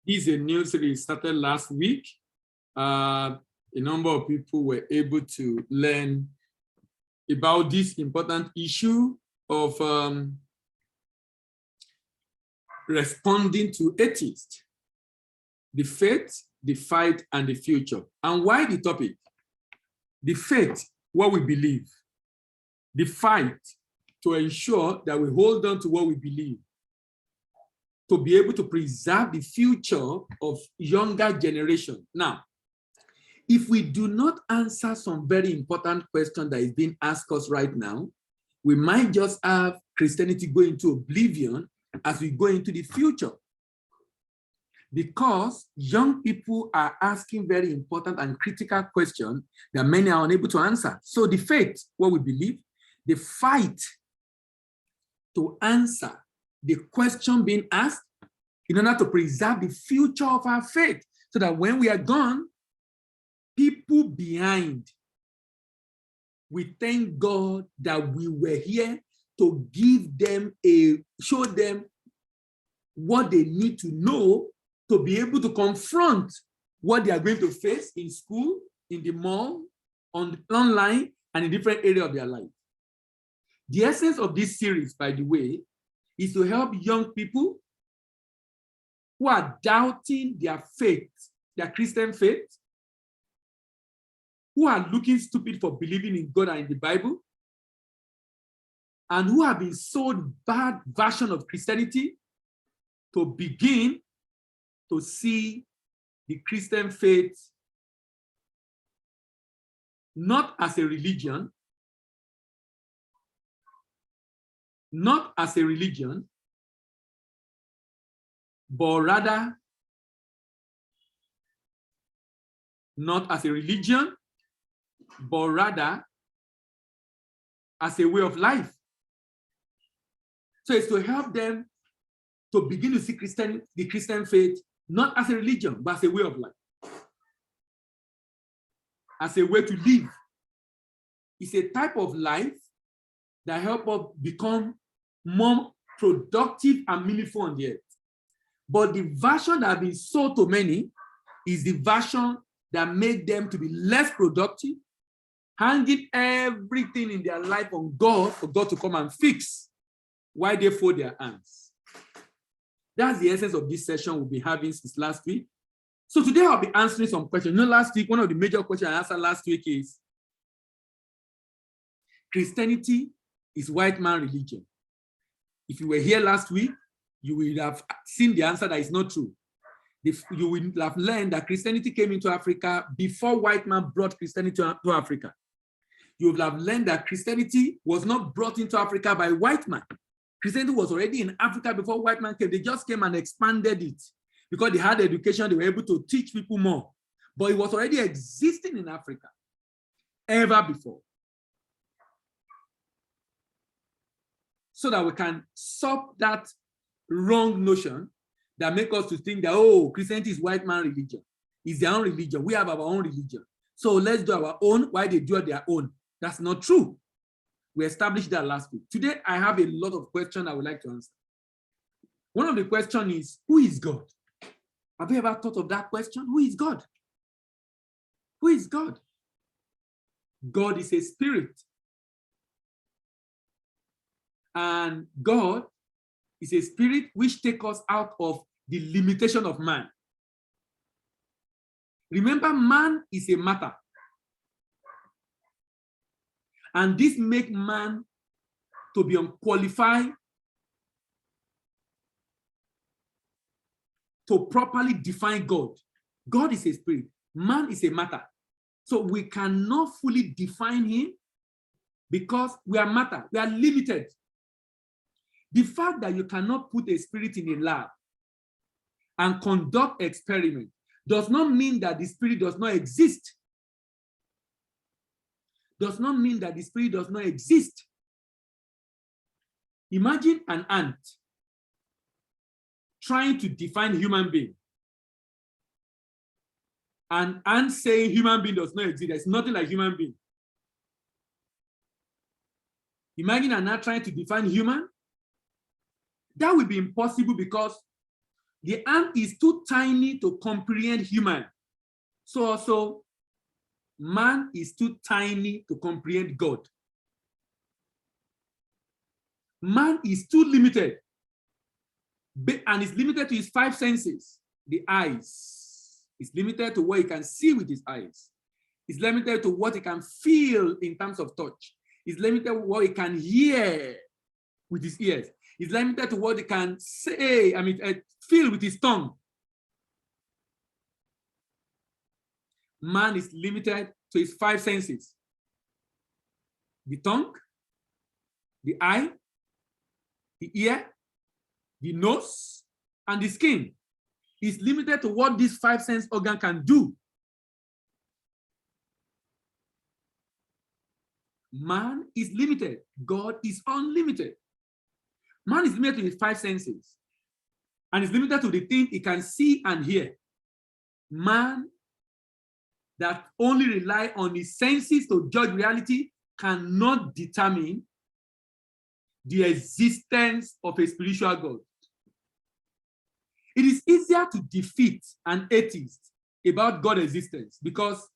This is a new series started last week. A number of people were able to learn about this important issue of responding to atheists, the faith, the fight, and the future. And why the topic? The faith, what we believe. The fight, to ensure that we hold on to what we believe, to be able to preserve the future of younger generation. Now, if we do not answer some very important question that is being asked us right now, we might just have Christianity go into oblivion as we go into the future. Because young people are asking very important and critical questions that many are unable to answer. So the faith, what we believe, the fight to answer the question being asked in order to preserve the future of our faith, so that when we are gone, people behind, we thank God that we were here to give them show them what they need to know to be able to confront what they are going to face in school, in the mall, online, and in different areas of their life. The essence of this series, by the way, is to help young people who are doubting their faith, their Christian faith, who are looking stupid for believing in God and in the Bible, and who have been sold bad version of Christianity, to begin to see the Christian faith not as a religion, but rather not as a religion, but rather as a way of life. So it's to help them to begin to see the Christian faith not as a religion, but as a way of life, as a way to live. It's a type of life that helps us become more productive and meaningful on the earth. But the version that has been sold to many is the version that made them to be less productive, hanging everything in their life on God for God to come and fix while they fold their hands. That's the essence of this session we've been having since last week. So today I'll be answering some questions. You know, last week, one of the major questions I answered last week is, Christianity is white man religion. If you were here last week, you will have seen the answer that is not true. You will have learned that Christianity came into Africa before white man brought Christianity to Africa. You will have learned that Christianity was not brought into Africa by white man. Christianity was already in Africa before white man came. They just came and expanded it because they had education. They were able to teach people more. But it was already existing in Africa ever before. So that we can stop that wrong notion that make us to think that, oh, Christianity is white man religion. It's their own religion. We have our own religion. So let's do our own while they do their own. That's not true. We established that last week. Today, I have a lot of questions I would like to answer. One of the questions is, who is God? Have you ever thought of that question? Who is God? Who is God? God is a spirit. And God is a spirit which takes us out of the limitation of man. Remember, man is a matter. And this makes man to be unqualified to properly define God. God is a spirit. Man is a matter. So we cannot fully define him because we are matter. We are limited. The fact that you cannot put a spirit in a lab and conduct experiment does not mean that the spirit does not exist. Does not mean that the spirit does not exist. Imagine an ant trying to define human being. An ant saying human being does not exist. There's nothing like human being. Imagine an ant trying to define human. That would be impossible because The ant is too tiny to comprehend human. So also, man is too tiny to comprehend God. Man is too limited and is limited to his five senses. The eyes is limited to what he can see with his eyes. It's limited to what he can feel in terms of touch. It's limited to what he can hear with his ears. It's limited to what he can say, feel with his tongue. Man is limited to his five senses: the tongue, the eye, the ear, the nose, and the skin. Is limited to what these five sense organ can do. Man is limited. God is unlimited. Man is limited to his five senses and is limited to the thing he can see and hear. Man that only rely on his senses to judge reality cannot determine the existence of a spiritual God. It is easier to defeat an atheist about God's existence because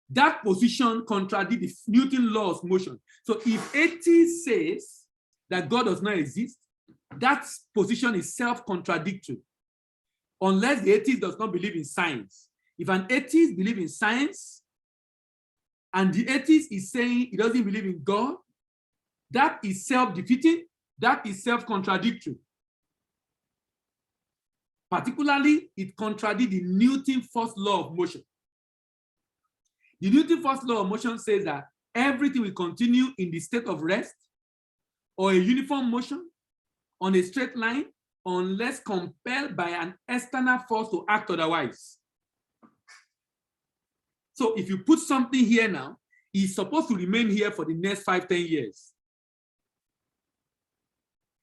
that position contradicts the Newton's law of motion. So if atheist says that God does not exist, that position is self-contradictory, unless the atheist does not believe in science. If an atheist believes in science and the atheist is saying he doesn't believe in God, that is self-defeating, that is self-contradictory. Particularly, it contradicts the Newton's first law of motion. The Newton's first law of motion says that everything will continue in the state of rest or a uniform motion on a straight line unless compelled by an external force to act otherwise. So if you put something here now, it's supposed to remain here for the next 5-10 years.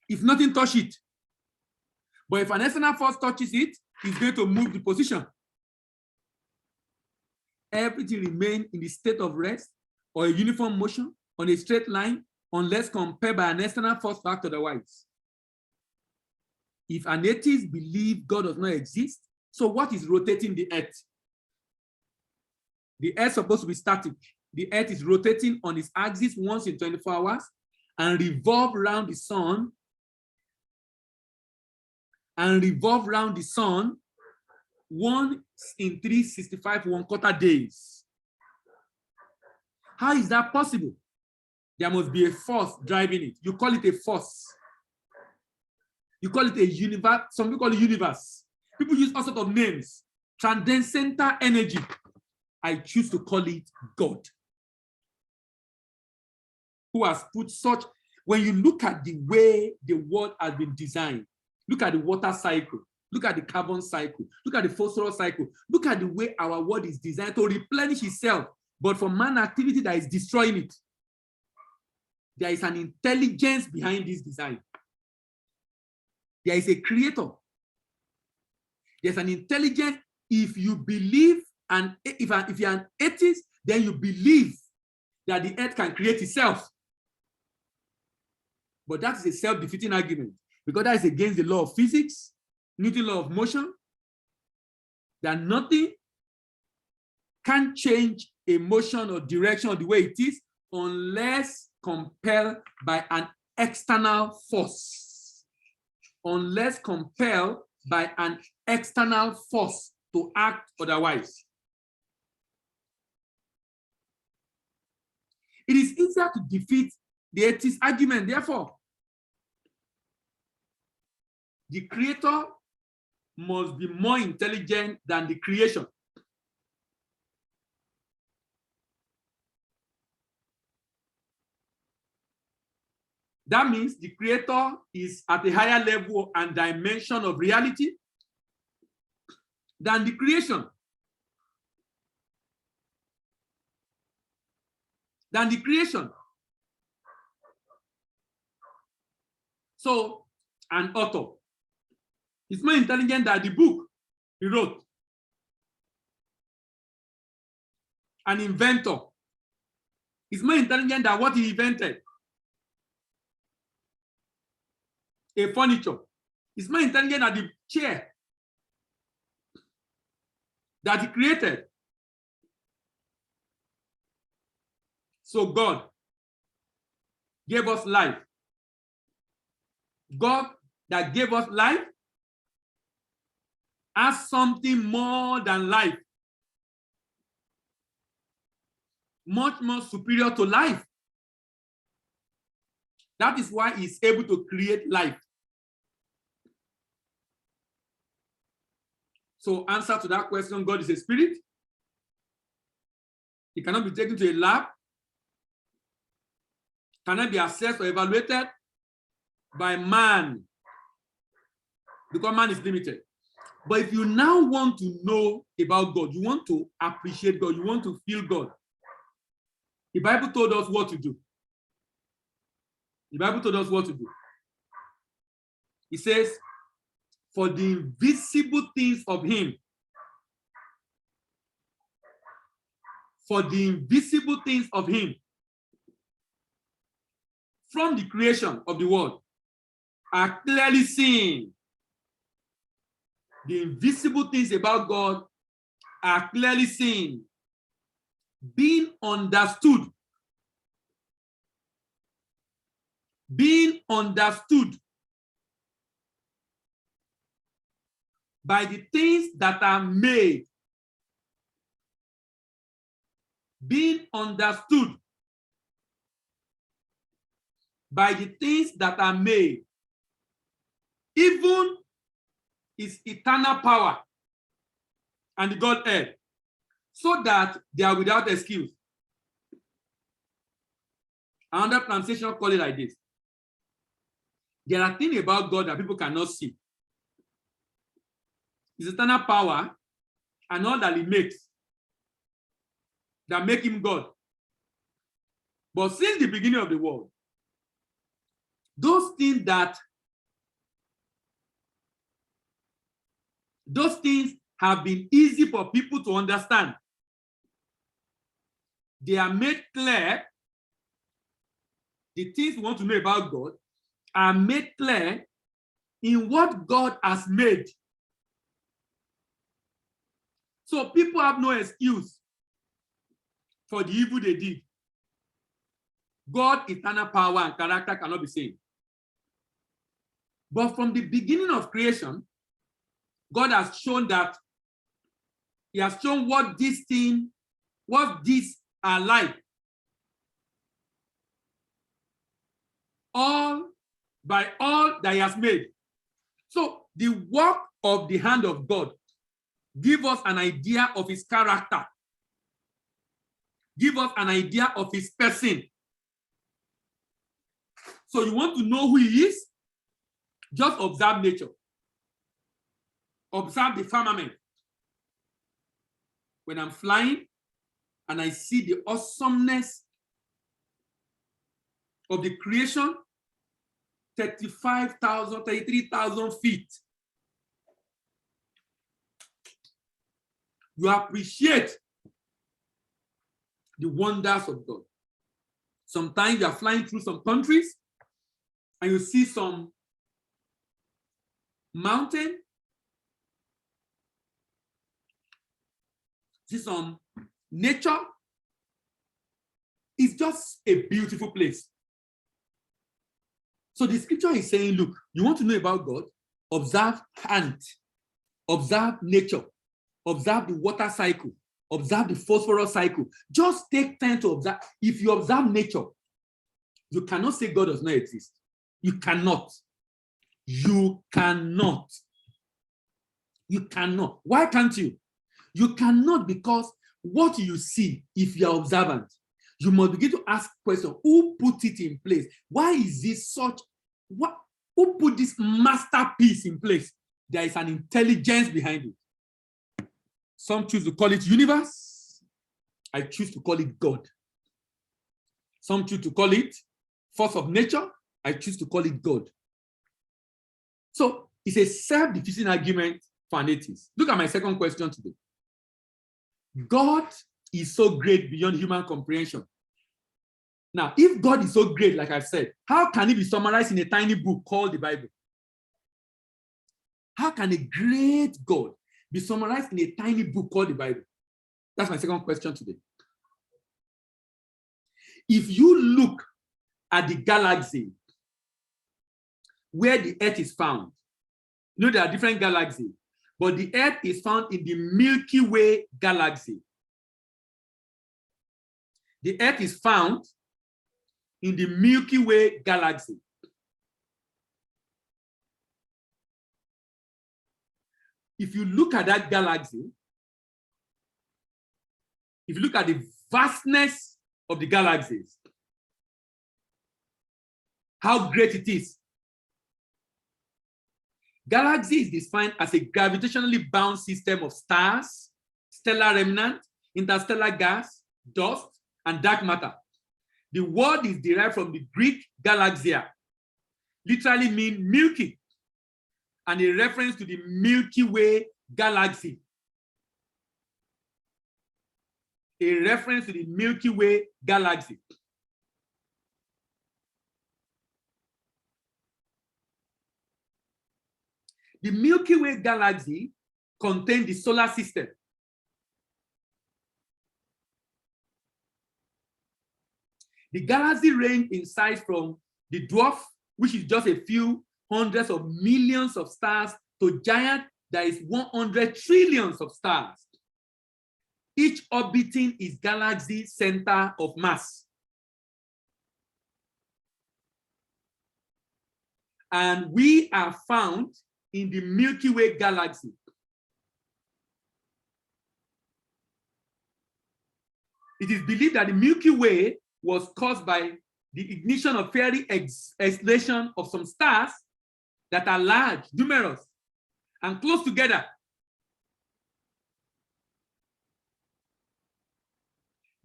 If nothing touches it. But if an external force touches it, it's going to move the position. Everything remains in the state of rest or a uniform motion on a straight line unless compelled by an external force to act otherwise. If an atheist believes God does not exist, so what is rotating the earth? The earth is supposed to be static. The earth is rotating on its axis once in 24 hours and revolve around the sun once in 365 1/4 days. How is that possible? There must be a force driving it. You call it a force. You call it a universe. Some people call it universe. People use all sorts of names. Transcendental energy. I choose to call it God. Who has put such, when you look at the way the world has been designed, look at the water cycle, look at the carbon cycle, look at the phosphorus cycle, look at the way our world is designed to replenish itself, but for man activity that is destroying it. There is an intelligence behind this design. There is a creator. There's an intelligence. If you believe, and if you're an atheist, then you believe that the earth can create itself. But that is a self-defeating argument, because that is against the law of physics, Newton's law of motion, that nothing can change a motion or direction of the way it is unless compelled by an external force. Unless compelled by an external force to act otherwise. It is easier to defeat the atheist argument, therefore. The creator must be more intelligent than the creation. That means the creator is at a higher level and dimension of reality than the creation. So, an author is more intelligent than the book he wrote. An inventor is more intelligent than what he invented. A furniture is more intelligent than the chair that he created. So God gave us life. God that gave us life has something more than life, much more superior to life. That is why he's able to create life. So answer to that question, God is a spirit. He cannot be taken to a lab, cannot be assessed or evaluated by man, because man is limited. But if you now want to know about God, you want to appreciate God, you want to feel God, the Bible told us what to do. The Bible told us what to do. It says, for the invisible things of him, for the invisible things of him, from the creation of the world, are clearly seen. The invisible things about God are clearly seen, being understood. Being understood by the things that are made. Being understood by the things that are made, even his eternal power and the Godhead, so that they are without excuse. Another translation call it like this. There are things about God that people cannot see. His eternal power and all that he makes that make him God. But since the beginning of the world, those things have been easy for people to understand. They are made clear. The things we want to know about God are made clear in what God has made. So people have no excuse for the evil they did. God's eternal power and character cannot be seen. But from the beginning of creation, God has shown that he has shown what these are like. All by all that he has made. So the work of the hand of God give us an idea of his character, give us an idea of his person. So you want to know who he is? Just observe nature. Observe the firmament. When I'm flying and I see the awesomeness of the creation, 35,000, 33,000 feet. You appreciate the wonders of God. Sometimes you are flying through some countries and you see some mountain, see some nature. It's just a beautiful place. So the scripture is saying, look, you want to know about God? Observe ant, observe nature, observe the water cycle, observe the phosphorus cycle. Just take time to observe. If you observe nature, you cannot say God does not exist. You cannot. You cannot. You cannot. Why can't you? You cannot, because what you see, if you are observant, you must begin to ask questions. Who put it in place? Why is this such? Who put this masterpiece in place? There is an intelligence behind it. Some choose to call it universe. I choose to call it God. Some choose to call it force of nature. I choose to call it God. So it's a self-defeating argument for an atheist. Look at my second question today. God is so great beyond human comprehension. Now, if God is so great, like I've said, how can it be summarized in a tiny book called the Bible? How can a great God be summarized in a tiny book called the Bible? That's my second question today. If you look at the galaxy where the Earth is found, you know there are different galaxies, but the Earth is found in the Milky Way Galaxy. The Earth is found in the Milky Way Galaxy. If you look at that galaxy, if you look at the vastness of the galaxies, how great it is. Galaxy is defined as a gravitationally bound system of stars, stellar remnant, interstellar gas, dust, and dark matter. The word is derived from the Greek galaxia, literally mean milky, and a reference to the Milky Way Galaxy. A reference to the Milky Way Galaxy. The Milky Way Galaxy contains the solar system. The galaxy range in size from the dwarf, which is just a few hundreds of millions of stars, to giant that is 100 trillions of stars. Each orbiting its galaxy center of mass. And we are found in the Milky Way Galaxy. It is believed that the Milky Way was caused by the ignition of fiery exhalation of some stars that are large, numerous, and close together.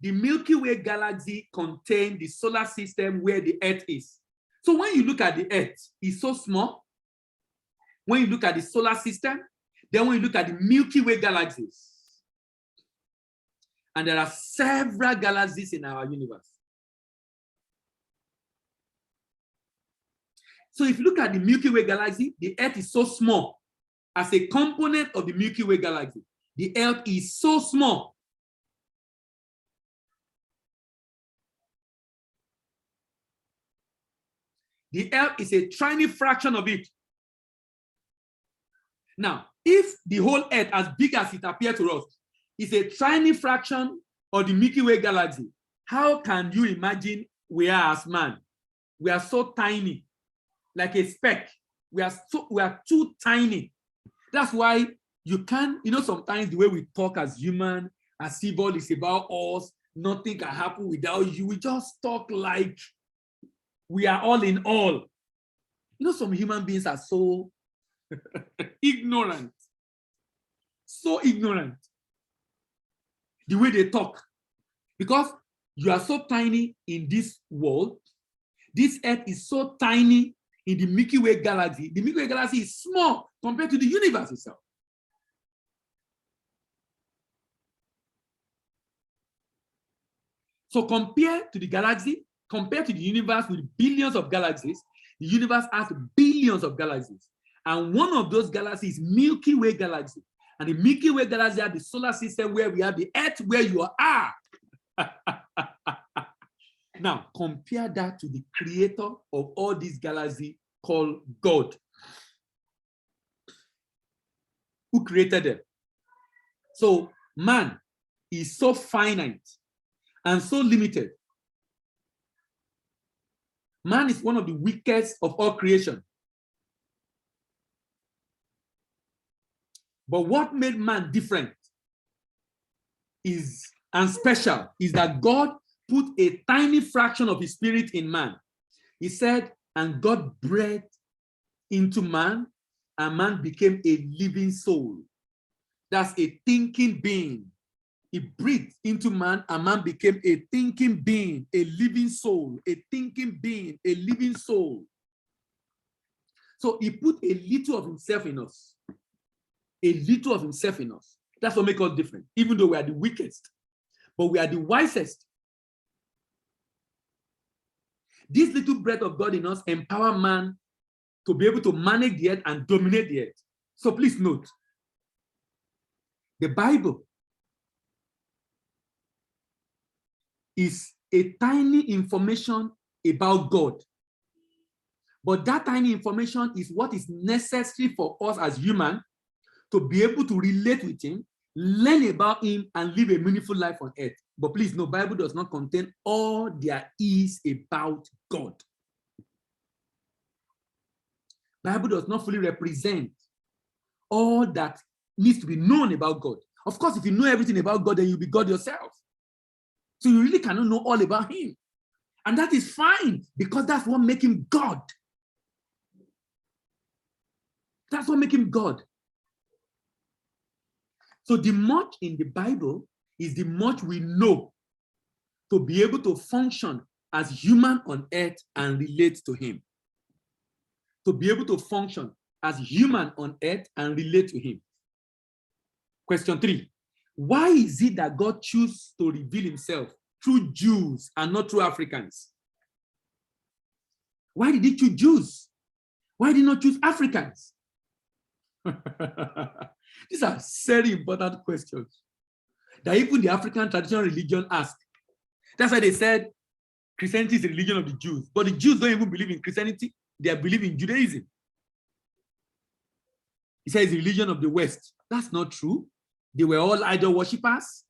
The Milky Way Galaxy contains the solar system where the Earth is. So when you look at the Earth, it's so small. When you look at the solar system, then when you look at the Milky Way galaxies, and there are several galaxies in our universe. So if you look at the Milky Way Galaxy, the Earth is so small. As a component of the Milky Way Galaxy, the Earth is so small. The Earth is a tiny fraction of it. Now, if the whole Earth, as big as it appears to us, is a tiny fraction of the Milky Way Galaxy, how can you imagine we are as man? We are so tiny, like a speck. We are too tiny. That's why you can't, sometimes the way we talk as human, as if all is about us, nothing can happen without you. We just talk like we are all in all. Some human beings are so ignorant. So ignorant. The way they talk. Because you are so tiny in this world. This Earth is so tiny in the Milky Way Galaxy. The Milky Way Galaxy is small compared to the universe itself. So compared to the galaxy, compared to the universe with billions of galaxies, the universe has billions of galaxies. And one of those galaxies is Milky Way Galaxy. And the Milky Way Galaxy has the solar system where we have the Earth where you are. Now, compare that to the creator of all these galaxies called God. Who created them? So man is so finite and so limited. Man is one of the weakest of all creation. But what made man different and special is that God put a tiny fraction of his spirit in man. He said, and God breathed into man, and man became a living soul. That's a thinking being. He breathed into man, and man became a thinking being, a living soul, a thinking being, a living soul. So he put a little of himself in us. A little of himself in us. That's what makes us different, even though we are the weakest, but we are the wisest. This little breath of God in us empower man to be able to manage the earth and dominate the earth. So please note, The Bible is a tiny information about God. But that tiny information is what is necessary for us as humans to be able to relate with him, learn about him, and live a meaningful life on earth. But please, no, Bible does not contain all there is about God. Bible does not fully represent all that needs to be known about God. Of course, if you know everything about God, then you'll be God yourself. So you really cannot know all about him. And that is fine, because that's what makes him God. That's what makes him God. So the much in the Bible is the much we know to be able to function as human on earth and relate to him. To be able to function as human on earth and relate to him. Question 3. Why is it that God chooses to reveal himself through Jews and not through Africans? Why did he choose Jews? Why did he not choose Africans? These are very important questions that even the African traditional religion ask. That's why they said Christianity is the religion of the Jews. But the Jews don't even believe in Christianity. They believe in Judaism. He says it's the religion of the West. That's not true. They were all idol worshippers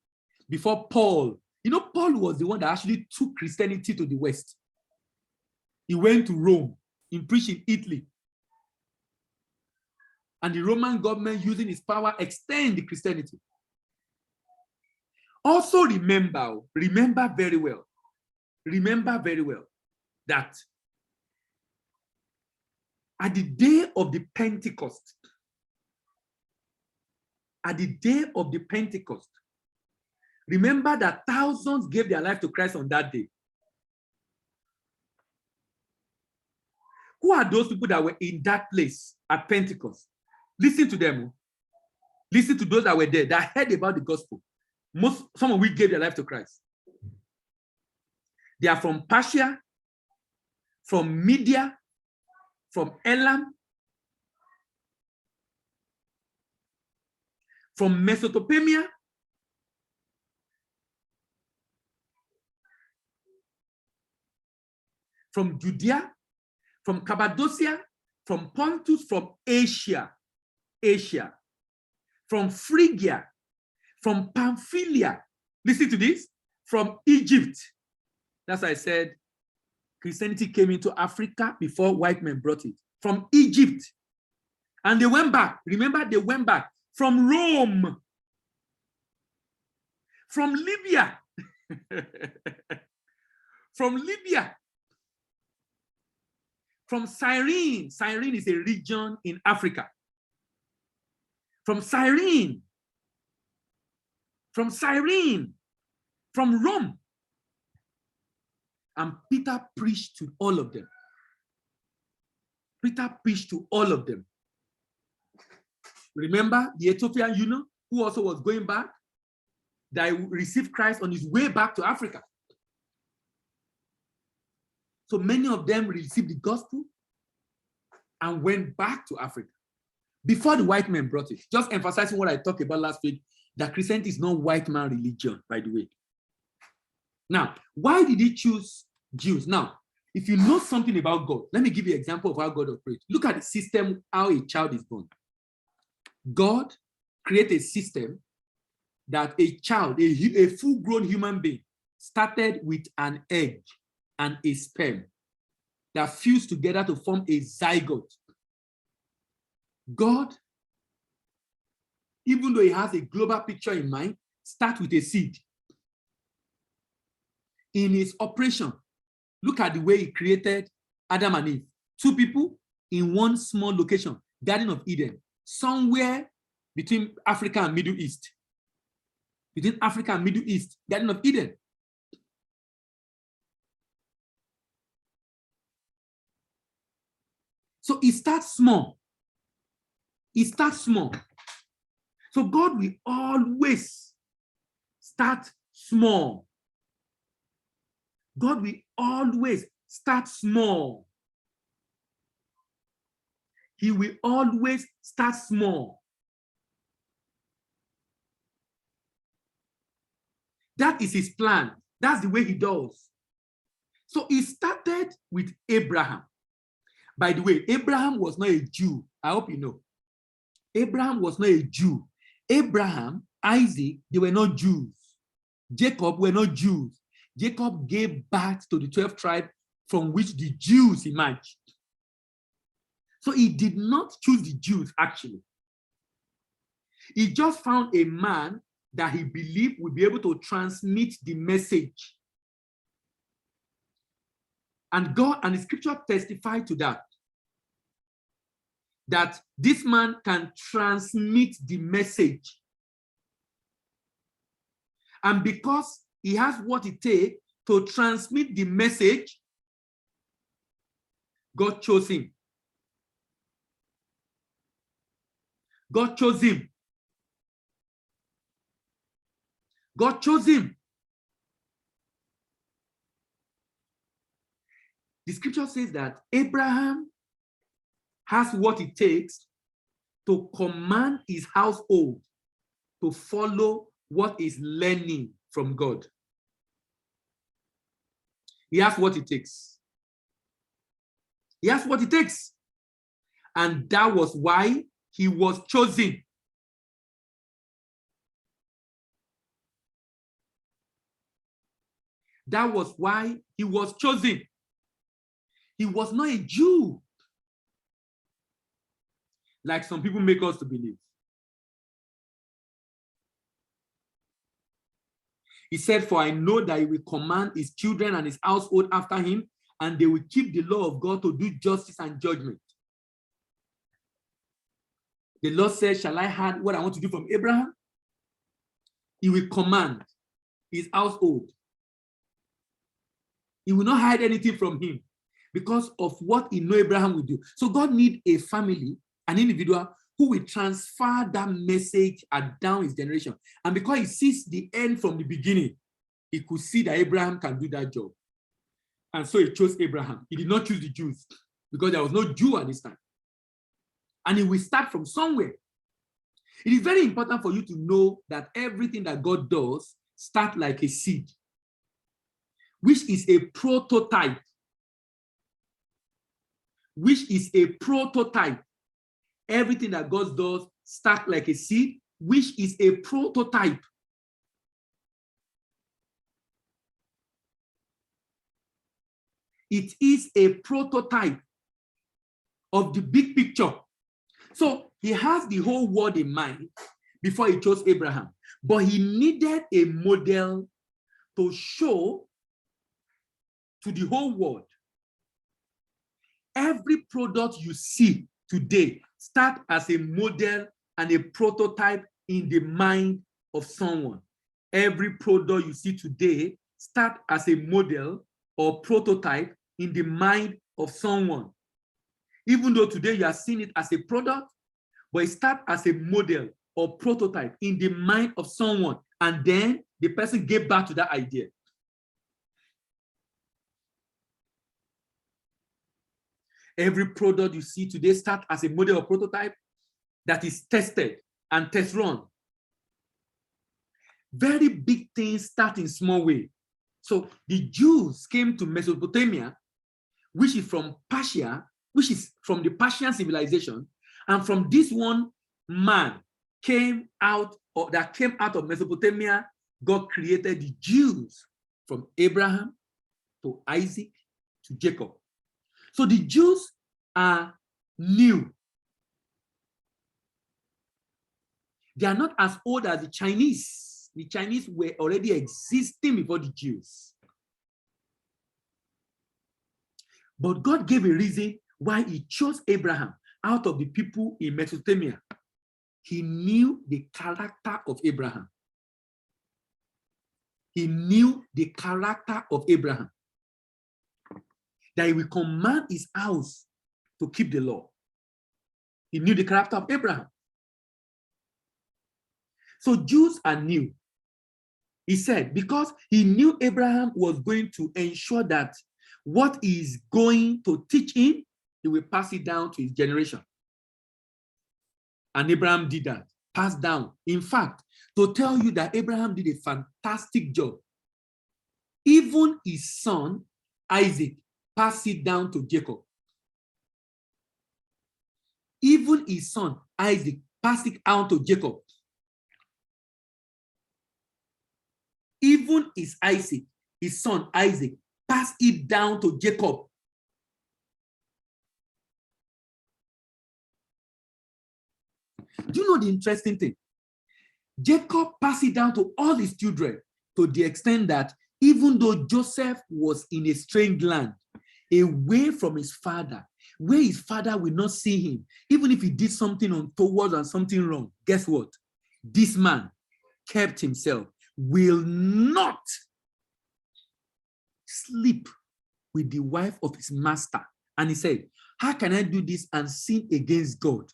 before Paul. You know, Paul was the one that actually took Christianity to the West. He went to Rome, he preached in Italy. And the Roman government, using its power, extend the Christianity. Also remember very well that at the day of the Pentecost, remember that thousands gave their life to Christ on that day. Who are those people that were in that place at Pentecost? Listen to them. Listen to those that were there, that heard about the gospel. Some of which gave their life to Christ. They are from Persia, from Media, from Elam, from Mesopotamia, from Judea, from Cappadocia, from Pontus, from Asia, from Phrygia, from Pamphylia. Listen to this, from Egypt. That's why I said Christianity came into Africa before white men brought it. From Egypt. And they went back. Remember, they went back. From Rome. From Libya. From Libya. From Cyrene. Cyrene is a region in Africa. From Cyrene. From Cyrene. From Rome. And Peter preached to all of them. Peter preached to all of them. Remember the Ethiopian eunuch who also was going back, that received Christ on his way back to Africa. So many of them received the gospel and went back to Africa before the white men brought it. Just emphasizing what I talked about last week, that Christianity is not white man religion, by the way. Now, why did he choose Jews? Now, if you know something about God, let me give you an example of how God operates. Look at the system, how a child is born. God created a system that a child, a full-grown human being, started with an egg and a sperm that fused together to form a zygote. God, even though he has a global picture in mind, starts with a seed. In his operation, look at the way he created Adam and Eve. Two people in one small location, Garden of Eden, somewhere between Africa and Middle East. Between Africa and Middle East, Garden of Eden. So it starts small. It starts small. So God will always start small. God will always start small. He will always start small. That is his plan. That's the way he does. So he started with Abraham. By the way, Abraham was not a Jew. I hope you know. Abraham was not a Jew. Abraham, Isaac, they were not Jews. Jacob were not Jews. Jacob gave birth to the 12 tribes from which the Jews emerged. So he did not choose the Jews, actually. He just found a man that he believed would be able to transmit the message. And God and the scripture testify to that. That this man can transmit the message. And because he has what it takes to transmit the message, God chose him. God chose him. God chose him. The scripture says that Abraham has what it takes to command his household to follow what is learning from God. He has what it takes. He has what it takes. And that was why he was chosen. That was why he was chosen. He was not a Jew, like some people make us to believe. He said, "For I know that he will command his children and his household after him, and they will keep the law of God to do justice and judgment." The Lord said, "Shall I hide what I want to do from Abraham?" He will command his household. He will not hide anything from him because of what he knows Abraham will do. So God needs a family, an individual who will transfer that message down his generation. And because he sees the end from the beginning, he could see that Abraham can do that job. And so he chose Abraham. He did not choose the Jews because there was no Jew at this time. And he will start from somewhere. It is very important for you to know that everything that God does starts like a seed, which is a prototype. Which is a prototype. Everything that God does starts like a seed, which is a prototype. It is a prototype of the big picture. So he has the whole world in mind before he chose Abraham, but he needed a model to show to the whole world. Every product you see today starts as a model and a prototype in the mind of someone. Every product you see today starts as a model or prototype in the mind of someone. Even though today you are seeing it as a product, but it starts as a model or prototype in the mind of someone, and then the person gave back to that idea. Every product you see today starts as a model or prototype that is tested and test run. Very big things start in small way. So the Jews came to Mesopotamia, which is from Persia, which is from the Persian civilization, and from this one man that came out of Mesopotamia, God created the Jews from Abraham to Isaac to Jacob. So the Jews are new. They are not as old as the Chinese. The Chinese were already existing before the Jews. But God gave a reason why he chose Abraham out of the people in Mesopotamia. He knew the character of Abraham. He knew the character of Abraham. That he will command his house to keep the law. He knew the character of Abraham. So Jews are new. He said, because he knew Abraham was going to ensure that what he is going to teach him, he will pass it down to his generation. And Abraham did that. passed down. In fact, to tell you that Abraham did a fantastic job, even his son, Isaac, passed it down to Jacob. Even his son, Isaac, passed it down to Jacob. Even his son, Isaac, passed it down to Jacob. Do you know the interesting thing? Jacob passed it down to all his children to the extent that even though Joseph was in a strange land, away from his father, where his father will not see him, even if he did something untoward and something wrong, guess what? This man kept himself, will not sleep with the wife of his master. And he said, how can I do this and sin against God?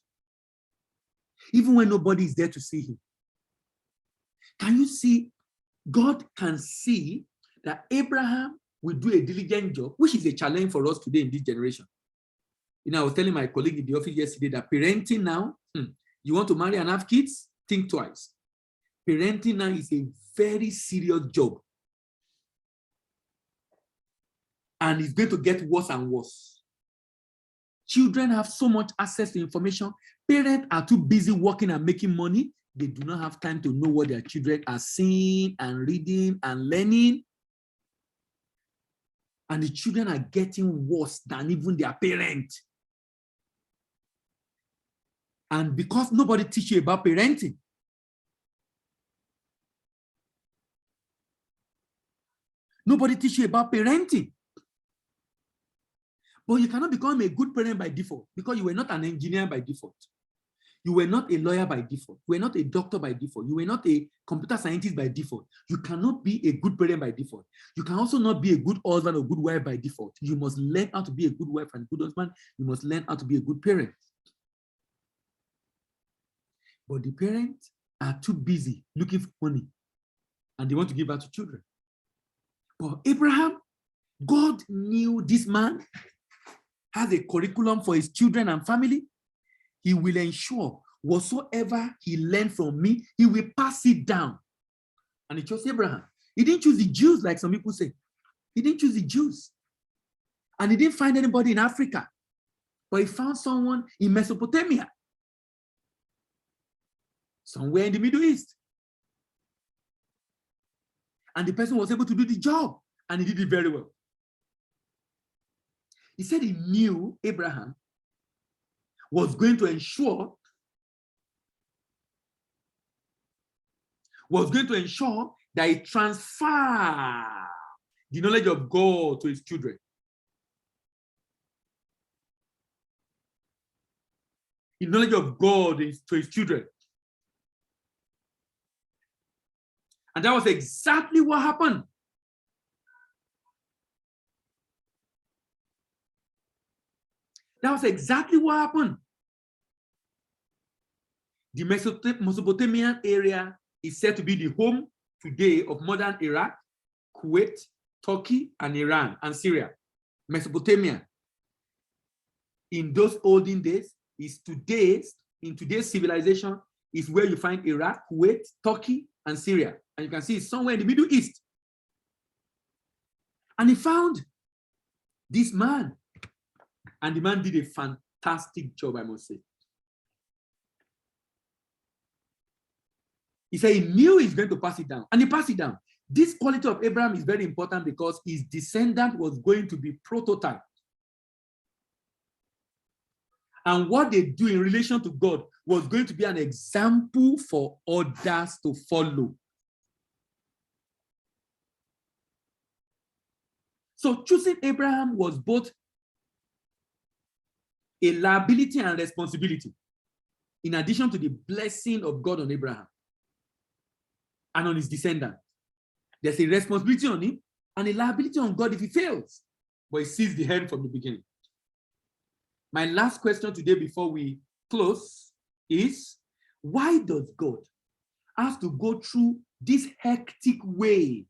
Even when nobody is there to see him. Can you see? God can see that Abraham will do a diligent job, which is a challenge for us today in this generation. You know, I was telling my colleague in the office yesterday that parenting now, you want to marry and have kids? Think twice. Parenting now is a very serious job. And it's going to get worse and worse. Children have so much access to information. Parents are too busy working and making money. They do not have time to know what their children are seeing and reading and learning. And the children are getting worse than even their parents. And because nobody teaches you about parenting, nobody teaches you about parenting. But you cannot become a good parent by default because you were not an engineer by default. You were not a lawyer by default. You were not a doctor by default. You were not a computer scientist by default. You cannot be a good parent by default. You can also not be a good husband or good wife by default. You must learn how to be a good wife and good husband. You must learn how to be a good parent. But the parents are too busy looking for money and they want to give out to children. But Abraham, God knew this man has a curriculum for his children and family. He will ensure whatsoever he learned from me, he will pass it down. And he chose Abraham. He didn't choose the Jews like some people say. He didn't choose the Jews. And he didn't find anybody in Africa. But he found someone in Mesopotamia. Somewhere in the Middle East. And the person was able to do the job. And he did it very well. He said he knew Abraham was going to ensure that he transferred the knowledge of God to his children. The knowledge of God to his children. And that was exactly what happened. That was exactly what happened. The Mesopotamian area is said to be the home today of modern Iraq, Kuwait, Turkey, and Iran, and Syria. Mesopotamia. In those olden days, in today's civilization, is where you find Iraq, Kuwait, Turkey, and Syria. And you can see it's somewhere in the Middle East. And he found this man. And the man did a fantastic job, I must say. He said he knew he's going to pass it down. And he passed it down. This quality of Abraham is very important because his descendant was going to be prototype. And what they do in relation to God was going to be an example for others to follow. So choosing Abraham was both a liability and responsibility, in addition to the blessing of God on Abraham and on his descendant. There's a responsibility on him and a liability on God if he fails, but he sees the end from the beginning. My last question today before we close is, why does God have to go through this hectic way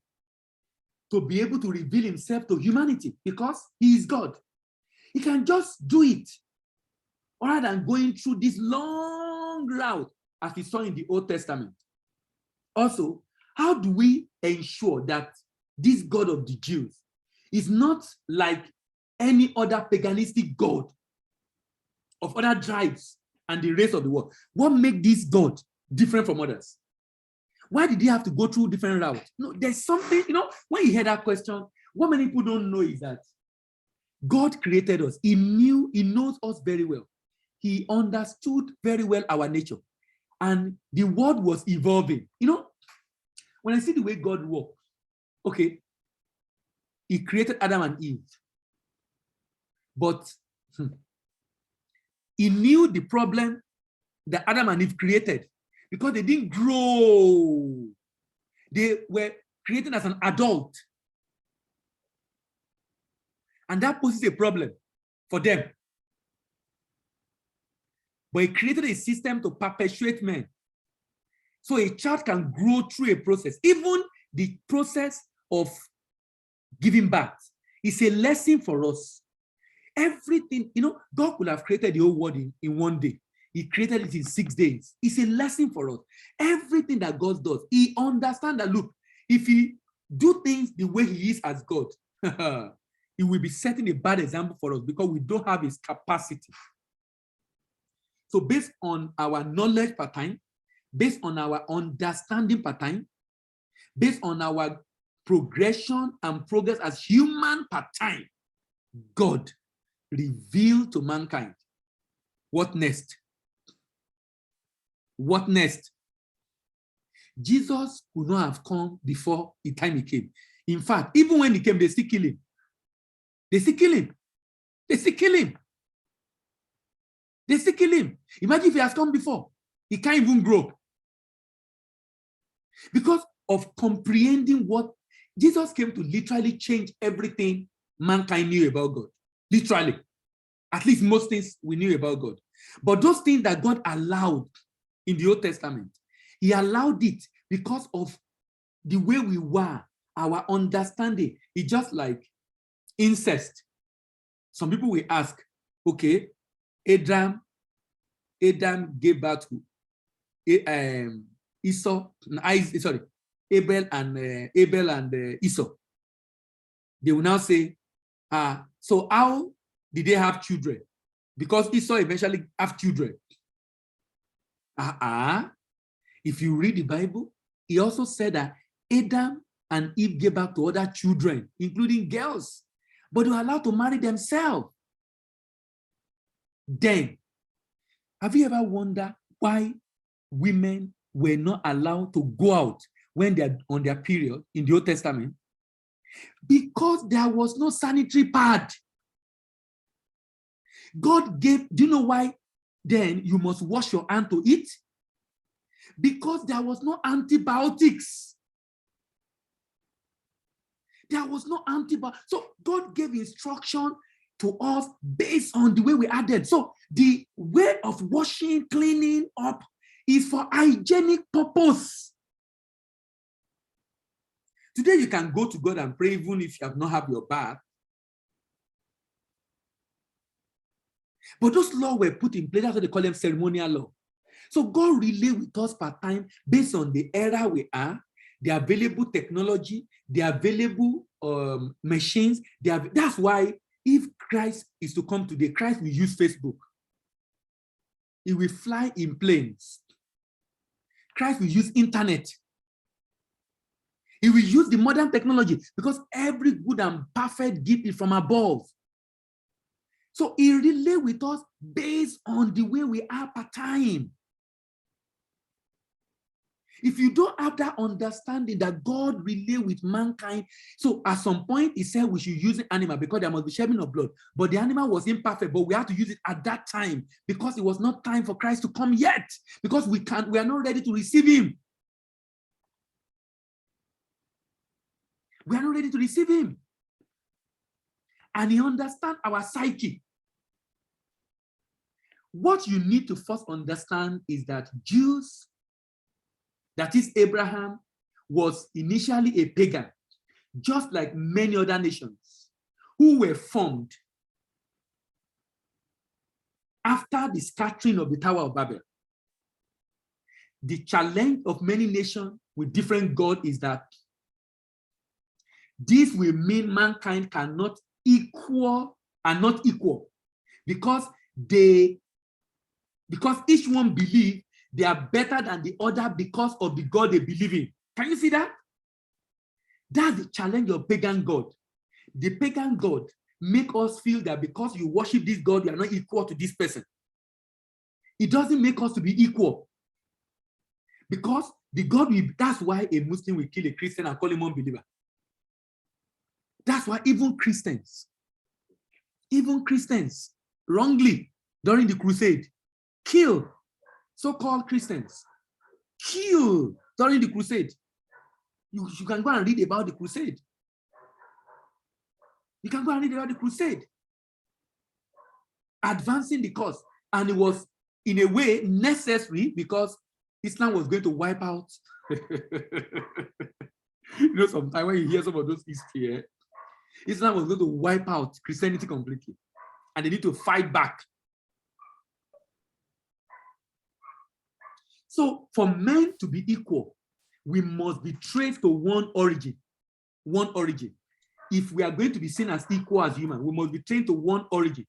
to be able to reveal himself to humanity? Because he is God. He can just do it rather than going through this long route as we saw in the Old Testament. Also, how do we ensure that this God of the Jews is not like any other paganistic god of other tribes and the rest of the world? What makes this God different from others? Why did he have to go through different routes? No, there's something, when you hear that question, what many people don't know is that God created us. He knows us very well. He understood very well our nature. And the world was evolving. When I see the way God works, okay, he created Adam and Eve. But he knew the problem that Adam and Eve created because they didn't grow. They were created as an adult. And that poses a problem for them. But he created a system to perpetuate men. So a child can grow through a process. Even the process of giving birth is a lesson for us. Everything, God could have created the whole world in one day. He created it in 6 days. It's a lesson for us. Everything that God does, he understands that, look, if he do things the way he is as God, he will be setting a bad example for us because we don't have his capacity. So based on our knowledge per time, based on our understanding per time, based on our progression and progress as human per time, God revealed to mankind what next? What next? Jesus could not have come before the time he came. In fact, even when he came, they still kill him. They still kill him. They still kill him. They still kill him. Imagine if he has come before. He can't even grow. Because of comprehending what Jesus came to literally change everything mankind knew about God. Literally. At least most things we knew about God. But those things that God allowed in the Old Testament, he allowed it because of the way we were, our understanding. It's just like incest. Some people will ask, okay, Adam gave birth to Abel and Esau. They will now say, so how did they have children? Because Esau eventually have children. If you read the Bible, he also said that Adam and Eve gave birth to other children, including girls, but they were allowed to marry themselves. Then, have you ever wondered why women were not allowed to go out when they're on their period in the Old Testament? Because there was no sanitary pad. God gave, do you know why then you must wash your hand to eat? Because there was no antibiotics. There was no antibiotics. So God gave instruction to us based on the way we added. So the way of washing, cleaning up is for hygienic purpose. Today you can go to God and pray even if you have not had your bath. But those laws were put in place. That's what they call them, ceremonial law. So God relay with us per time based on the era we are, the available technology, the available machines. That's why if Christ is to come today, Christ will use Facebook. He will fly in planes. Christ will use internet. He will use the modern technology because every good and perfect gift is from above. So he relay with us based on the way we are per time. If you don't have that understanding that God relay with mankind, so at some point he said we should use an animal because there must be shedding of blood. But the animal was imperfect, but we had to use it at that time because it was not time for Christ to come yet, because we are not ready to receive him. We are not ready to receive him. And he understands our psyche. What you need to first understand is that Jews, that is Abraham, was initially a pagan, just like many other nations who were formed after the scattering of the Tower of Babel. the challenge of many nations with different gods is that this will mean mankind cannot are not equal because each one believe they are better than the other because of the God they believe in. Can you see that? That's the challenge of pagan God. The pagan God make us feel that because you worship this God, you are not equal to this person. It doesn't make us to be equal. Because the God that's why a Muslim will kill a Christian and call him unbeliever. That's why even Christians, wrongly during the crusade, kill so-called Christians. Kill during the crusade. You can go and read about the crusade. You can go and read about the crusade. Advancing the cause. And it was, in a way, necessary because Islam was going to wipe out. You know, sometimes when you hear some of those history, Islam was going to wipe out Christianity completely. And they need to fight back. So for men to be equal, we must be traced to one origin. One origin. If we are going to be seen as equal as human, we must be trained to one origin,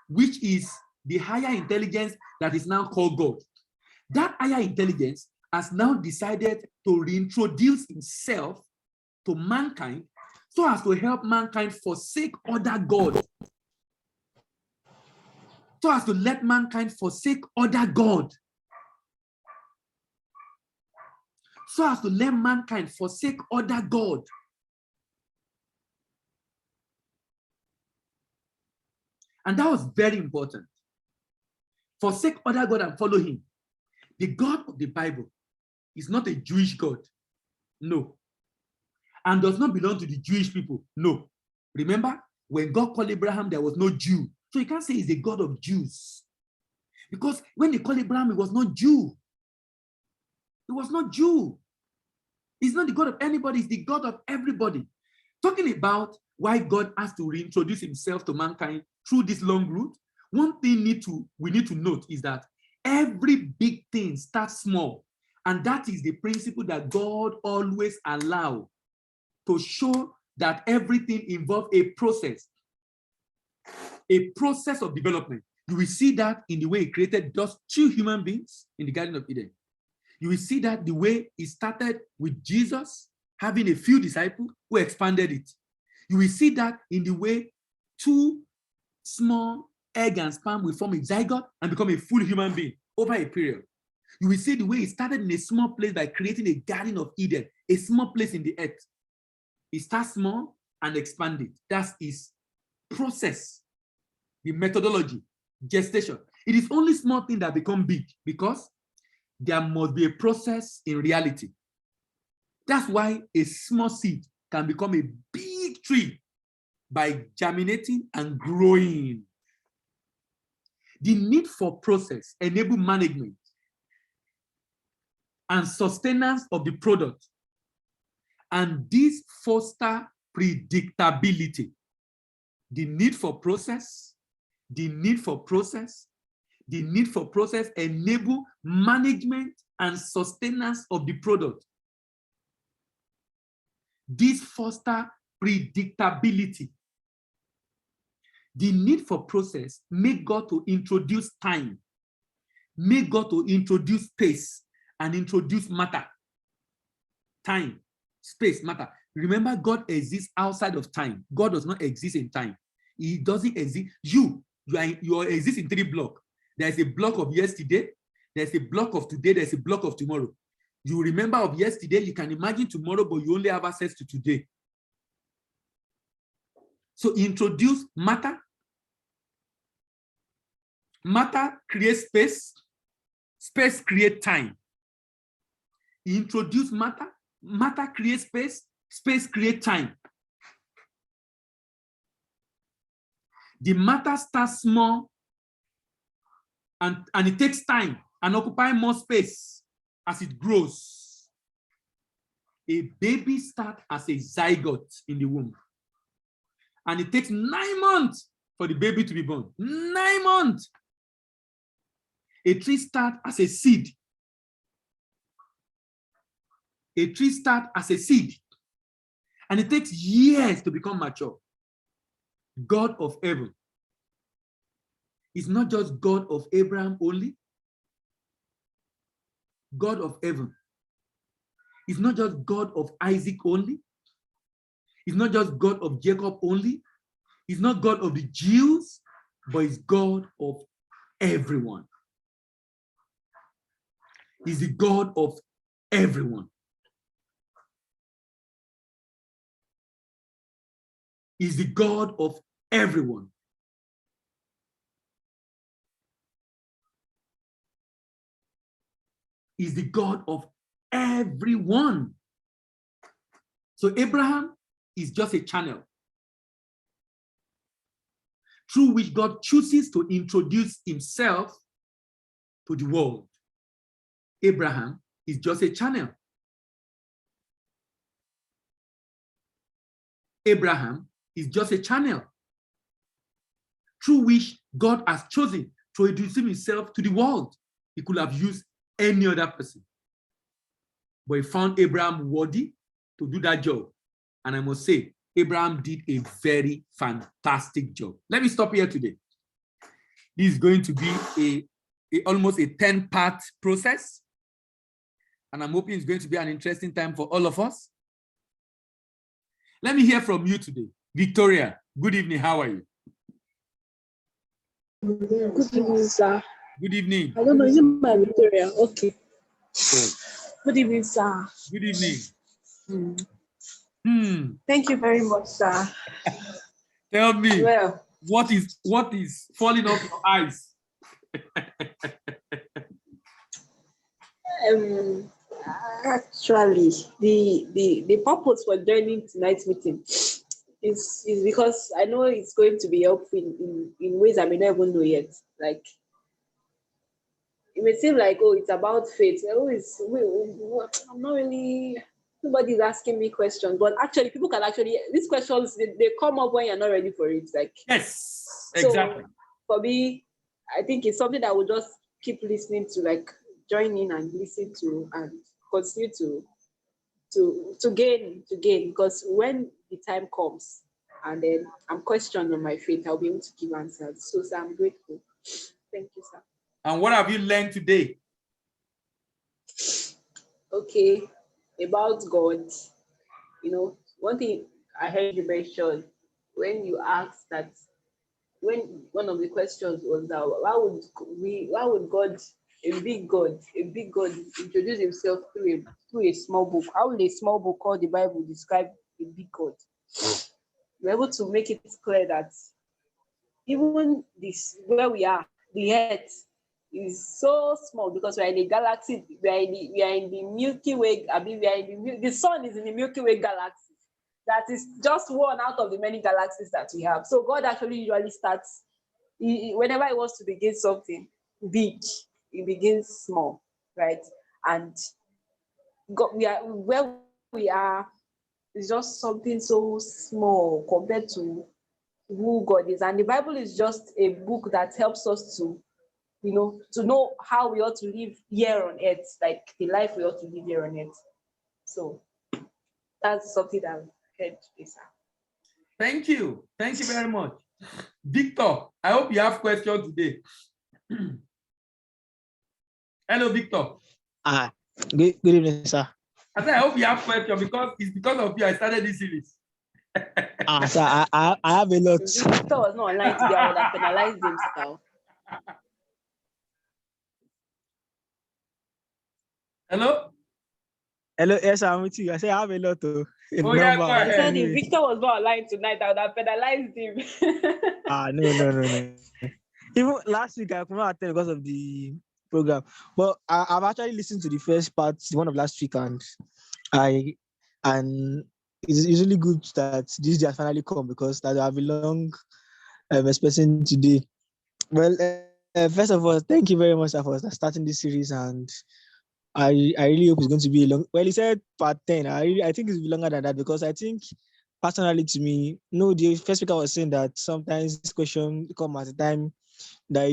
which is the higher intelligence that is now called God. That higher intelligence has now decided to reintroduce himself to mankind so as to help mankind forsake other gods. So as to let mankind forsake other God. So as to let mankind forsake other God. And that was very important. Forsake other God and follow him. The God of the Bible is not a Jewish God. No. And does not belong to the Jewish people. No. Remember, when God called Abraham, there was no Jew. So you can't say he's the God of Jews. Because when they called Abraham, he was not Jew. He was not Jew. He's not the God of anybody, he's the God of everybody. Talking about why God has to reintroduce himself to mankind through this long route, one thing we need to note is that every big thing starts small. And that is the principle that God always allows to show that everything involves a process of development. You will see that in the way he created just 2 human beings in the Garden of Eden. You will see that the way it started with Jesus having a few disciples who expanded it. You will see that in the way 2 small egg and sperm will form a zygote and become a full human being over a period. You will see the way it started in a small place by creating a Garden of Eden, a small place in the earth. It starts small and expanded. That's its process, the methodology, gestation. It is only small things that become big because there must be a process in reality. That's why a small seed can become a big tree by germinating and growing. The need for process enables management and sustenance of the product. And this fosters predictability. The need for process enable management and sustenance of the product. This fosters predictability. The need for process make God to introduce time, make God to introduce space and introduce matter. Time, space, matter. Remember, God exists outside of time. God does not exist in time. He doesn't exist. You exist in 3 blocks. There's a block of yesterday, there's a block of today, there's a block of tomorrow. You remember of yesterday, you can imagine tomorrow, but you only have access to today. So introduce matter. Matter creates space. Space creates time. Introduce matter. Matter creates space. Space creates time. The matter starts small and it takes time and occupies more space as it grows. A baby starts as a zygote in the womb. And it takes 9 months for the baby to be born. 9 months. A tree starts as a seed. A tree starts as a seed, and it takes years to become mature. God of heaven is not just God of Abraham only. God of heaven is not just God of Isaac only. It's not just God of Jacob only. It's not God of the Jews, but it's God of everyone. He's the God of everyone. He's the God of everyone. He's the God of everyone. So Abraham is just a channel through which God chooses to introduce himself to the world. Abraham is just a channel. Abraham is just a channel through which God has chosen to introduce himself to the world. He could have used any other person, but he found Abraham worthy to do that job. And I must say, Abraham did a very fantastic job. Let me stop here today. This is going to be almost a 10-part process. And I'm hoping it's going to be an interesting time for all of us. Let me hear from you today. Victoria, good evening. How are you? Good evening, sir. Good evening. I don't know, is it my Victoria? Okay. Oh. Good evening, sir. Good evening. Thank you very much, sir. Tell me, Well, what is falling off your eyes? Actually, the purpose for joining tonight's meeting is because I know it's going to be helpful in ways I may not even know yet. Like, it may seem like, oh, it's about faith. I'm not really, nobody's asking me questions, but actually people can these questions, they come up when you're not ready for it. Like, yes, exactly. So for me, I think it's something that I will just keep listening to, like join in and listen to and continue to gain, because when the time comes and then I'm questioned on my faith, I'll be able to give answers. So I'm grateful. Thank you, sir. And what have you learned today? Okay, about God. You know, one thing I heard you mention when you asked that, when one of the questions was that why would God, a big God introduce himself through a small book? How will a small book called the Bible describe a big God? We're able to make it clear that even this, where we are, the earth is so small because we are in a galaxy. We are in the Milky Way. I mean, the sun is in the Milky Way Galaxy. That is just one out of the many galaxies that we have. So God actually usually starts, whenever he wants to begin something big, he begins small, right? And God, where we are is just something so small compared to who God is. And the Bible is just a book that helps us to know how we ought to live here on earth, like the life we ought to live here on earth. So that's something that I've heard today, sir. Thank you. Thank you very much. Victor, I hope you have questions today. Hello, Victor. Good evening, sir. I said, I hope you have questions because it's because of you I started this series. Sir, I have a lot. If Victor was not online today, I would have penalized himself. Hello? Hello, yes, I'm with you. I say I have a lot to Yeah, go ahead. I said if Victor was not online tonight, I would have penalized him. No. Even last week I could not attend because of the program. But I've actually listened to the first part, the one of last week, and it's usually good that this day has finally come because that I've been long expecting today. Well, first of all, thank you very much for starting this series, and I really hope it's going to be a long. Well, he said part 10. I think it's longer than that because I think personally to me, no, the first speaker was saying that sometimes this question come at a time that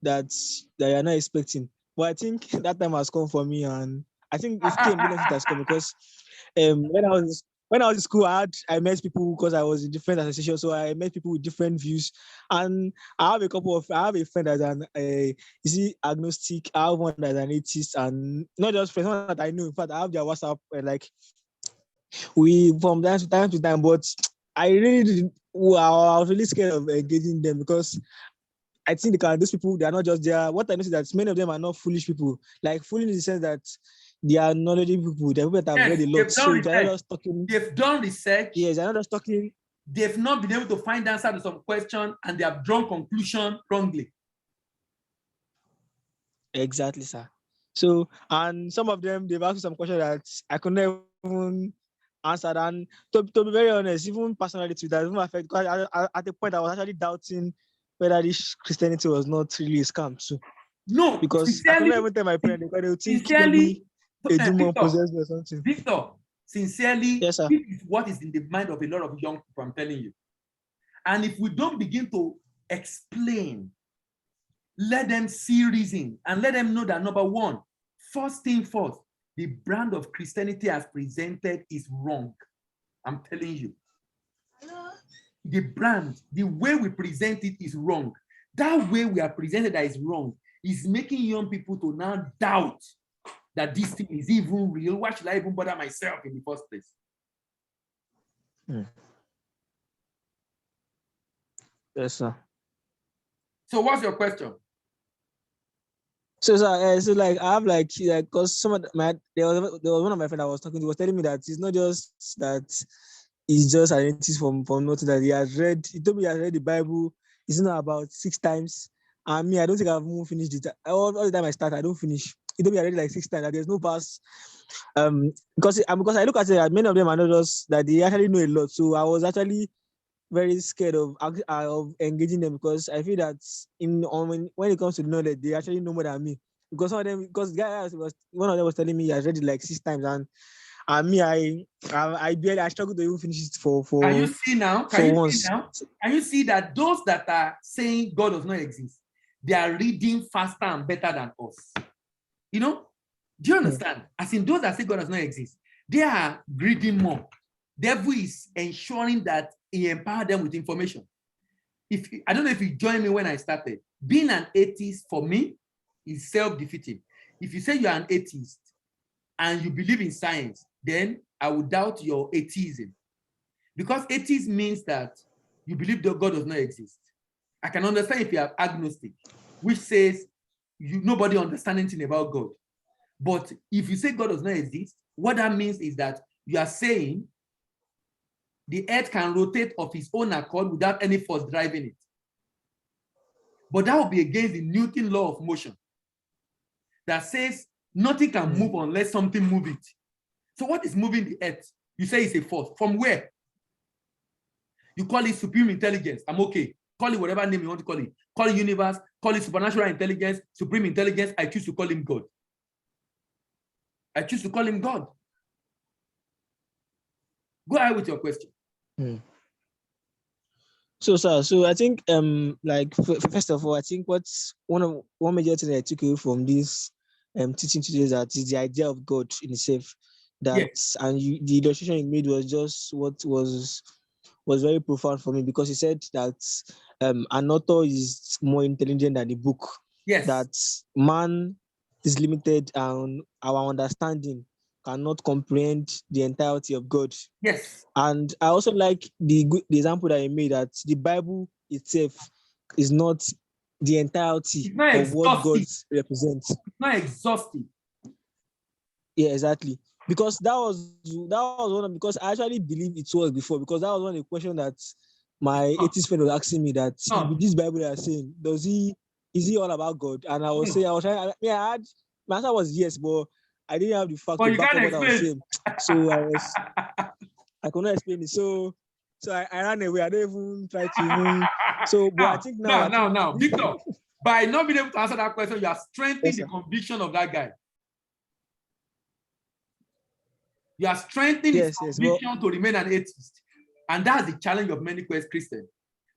that you're not expecting. But I think that time has come for me, and I think it came, benefit has come because when I was in school, I met people because I was in different associations, so I met people with different views. And I have a friend that's agnostic. I have one that's an atheist, and not just friends, one that I know. In fact, I have their WhatsApp, like we from time to time. But I really didn't. Well, I was really scared of engaging them because I think those people, they are not just there. What I noticed is that many of them are not foolish people. Like foolish in the sense that they are knowledgeable people. They're people that have read a lot. So they're not just talking. They've done research. Yes, they're not just talking. They've not been able to find answer to some question, and they have drawn conclusion wrongly. Exactly, sir. So, and some of them, they've asked some questions that I could never even answer. And to be very honest, even personally, to that even affect, because at the point I was actually doubting whether this Christianity was not really a scam too. No, because I could never even tell my parents because they would think maybe a demon possessed or something. Victor, sincerely, yes, sir. This is what is in the mind of a lot of young people, I'm telling you. And if we don't begin to explain, let them see reason and let them know that number one, first thing first, the brand of Christianity as presented is wrong. I'm telling you. The brand, the way we present it is wrong. That way we are presented that is wrong is making young people to now doubt that this thing is even real. Why should I even bother myself in the first place? Yes, sir. So what's your question? So, sir, so like I have because some of there was one of my friends I was talking to was telling me that it's not just that he's just identities from nothing that he has read. He told me he has read the Bible. It's not about 6 times. And me, I don't think I've even finished it. All the time I start, I don't finish. He told me I read it like 6 times. That there's no verse. Because I look at it, many of them are not just that they actually know a lot. So I was actually very scared of engaging them because I feel that when it comes to knowledge, they actually know more than me. Because one of them was telling me he has read it like 6 times, and me, I struggled to even finish it for. Can you see now? Can you see that those that are saying God does not exist, they are reading faster and better than us? You know? Do you understand? As in those that say God does not exist, they are reading more. Devil is ensuring that he empowered them with information. I don't know if you joined me when I started. Being an atheist for me is self-defeating. If you say you're an atheist and you believe in science, then I would doubt your atheism. Because atheism means that you believe that God does not exist. I can understand if you are agnostic, which says nobody understands anything about God. But if you say God does not exist, what that means is that you are saying the earth can rotate of its own accord without any force driving it. But that would be against the Newton law of motion that says nothing can move unless something moves it. So what is moving the earth? You say it's a force. From where? You call it supreme intelligence. I'm okay. Call it whatever name you want to call it. Call it universe, call it supernatural intelligence, supreme intelligence. I choose to call him God. I choose to call him God. Go ahead with your question. So, sir, I think first of all, I think what's one major thing I took away from this teaching today is that is the idea of God in itself. That and the illustration you made was just what was very profound for me because he said that an author is more intelligent than a book. Yes. That man is limited and our understanding cannot comprehend the entirety of God. Yes. And I also like the example that you made that the Bible itself is not the entirety of what God represents. It's not exhaustive. Yeah, exactly. Because that was one because I actually believe it was before because that was one of the questions that my atheist friend was asking me that this Bible they are saying, is he all about God? And I was saying, my answer was yes, but I didn't have the fact to back up what I was saying. So I could not explain it. So I ran away. I didn't even try to even. So, but I think now. Victor, by not being able to answer that question, you are strengthening the conviction of that guy. You are strengthening his conviction to remain an atheist. And that's the challenge of many Christians.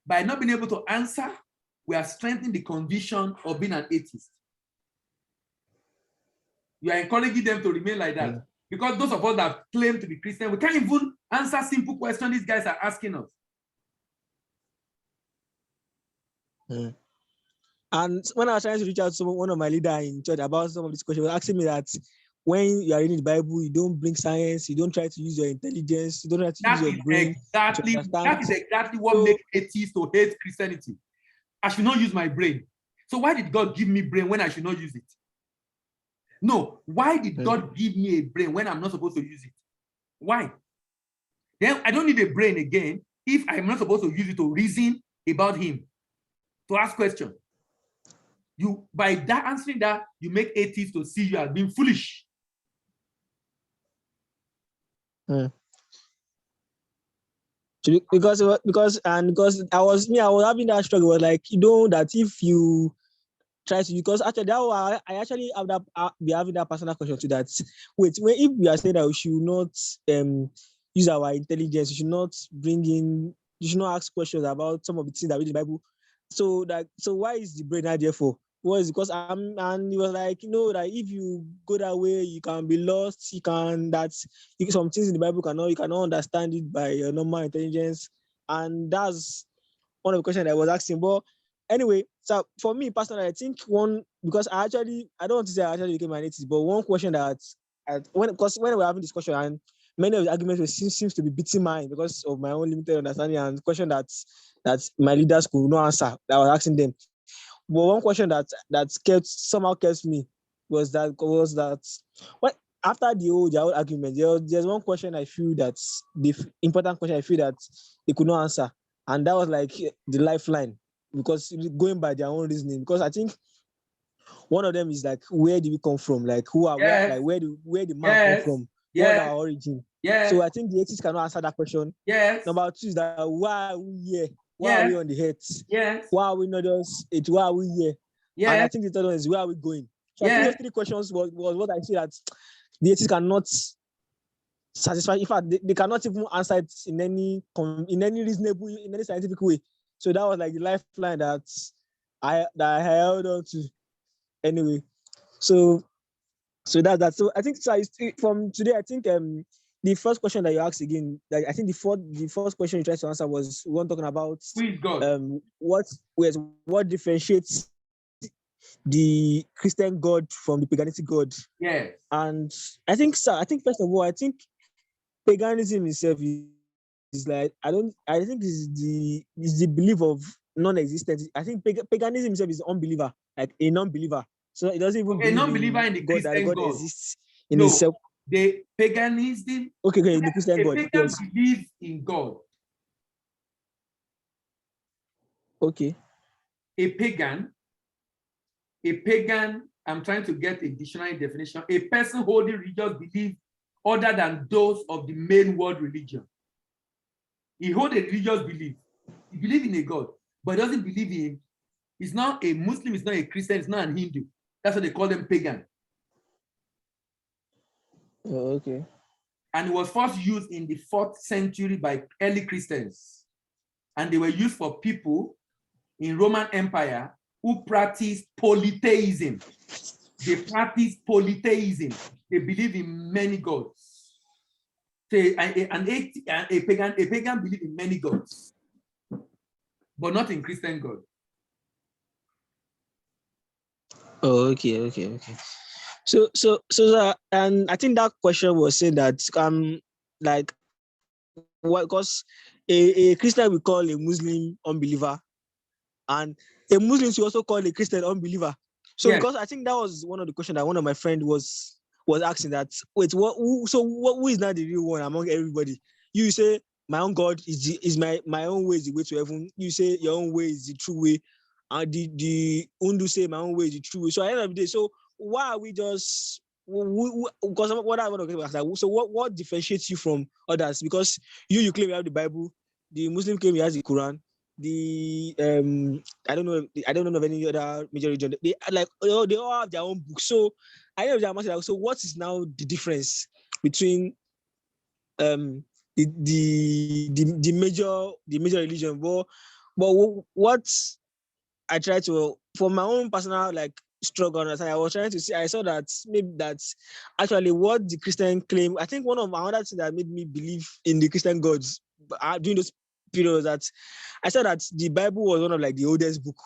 By not being able to answer, we are strengthening the conviction of being an atheist. You are encouraging them to remain like that. Because those of us that claim to be Christian, we can't even answer simple questions these guys are asking us. And when I was trying to reach out to one of my leaders in church about some of these questions, he was asking me that when you are reading the Bible, you don't bring science, you don't try to use your intelligence, you don't try to use your brain to understand. That is exactly what makes atheists to hate Christianity. I should not use my brain. So why did God give me brain when I should not use it? No, why did God give me a brain when I'm not supposed to use it? Why? Then I don't need a brain again if I'm not supposed to use it to reason about him, to ask questions. You, by that answering that, you make atheists to see you as being foolish. Because I was having that struggle. Was like, you know, that if you try to, because actually that I actually have that be having that personal question to that. Wait, if we are saying that we should not use our intelligence, you should not you should not ask questions about some of the things that we read in the Bible. So why is the brain not there for? Was because and he was like, you know, that if you go that way, you can be lost. Some things in the Bible you cannot understand it by your normal intelligence, and that's one of the questions I was asking. But anyway, so for me personally, I think because I don't want to say I actually became an atheist, but one question when we were having discussion and many of the arguments seems to be beating mine because of my own limited understanding and question that my leaders could not answer. That I was asking them. But one question that somehow kept me was that what after the whole argument, there's one question I feel that's the important question I feel that they could not answer, and that was like the lifeline, because going by their own reasoning. Because I think one of them is like, where do we come from? Like where the man come from? What's our origin? So I think the atheists cannot answer that question. Number two is that why are we here? Why are we on the earth? Why are we not just it? Why are we here? And I think the third one is, where are we going? So I think those three questions was what I see that the atheists cannot satisfy. In fact, they cannot even answer it in any scientific way. So that was like the lifeline that I held on to. Anyway, so that's that. So I think from today, I think the first question that you asked again, like I think the first question you tried to answer was one talking about what differentiates the Christian God from the paganistic God. Yes. And I think first of all, I think paganism itself is like I think is the belief of non-existence. I think paganism itself is unbeliever, like a non-believer. So it doesn't even believe non-believer in the God, Christian that God exists in itself. The paganism. Okay, the Christian God. Pagan believes in God. Okay. A pagan, I'm trying to get a dictionary definition. A person holding religious belief other than those of the main world religion. He holds a religious belief. He believes in a God, but doesn't believe in. He's not a Muslim, he's not a Christian, he's not an Hindu. That's what they call them, pagan. Oh, okay. And it was first used in the 4th century by early Christians. And they were used for people in Roman Empire who practiced polytheism. They practiced polytheism. They believe in many gods. So a pagan believes in many gods, but not in Christian God. Oh, okay. So and I think that question was saying that like what, because a Christian will call a Muslim unbeliever, and a Muslim will also call a Christian unbeliever. So because I think that was one of the questions that one of my friends was asking, that wait, who is not the real one among everybody? You say my own God is my own way is the way to heaven. You say your own way is the true way, and the Undu say my own way is the true way. So at the end of the day, so why are we just because what I want to ask, so what differentiates you from others? Because you claim you have the Bible, the Muslim claim he has the Quran, the I don't know of any other major religion. They all have their own books. So I know that much. So what is now the difference between the major religion? But what I try to, for my own personal, like struggle on that. I was trying to see, I saw that maybe that's actually what the Christian claim. I think one of another thing that made me believe in the Christian gods during those periods that I saw that the Bible was one of like the oldest book.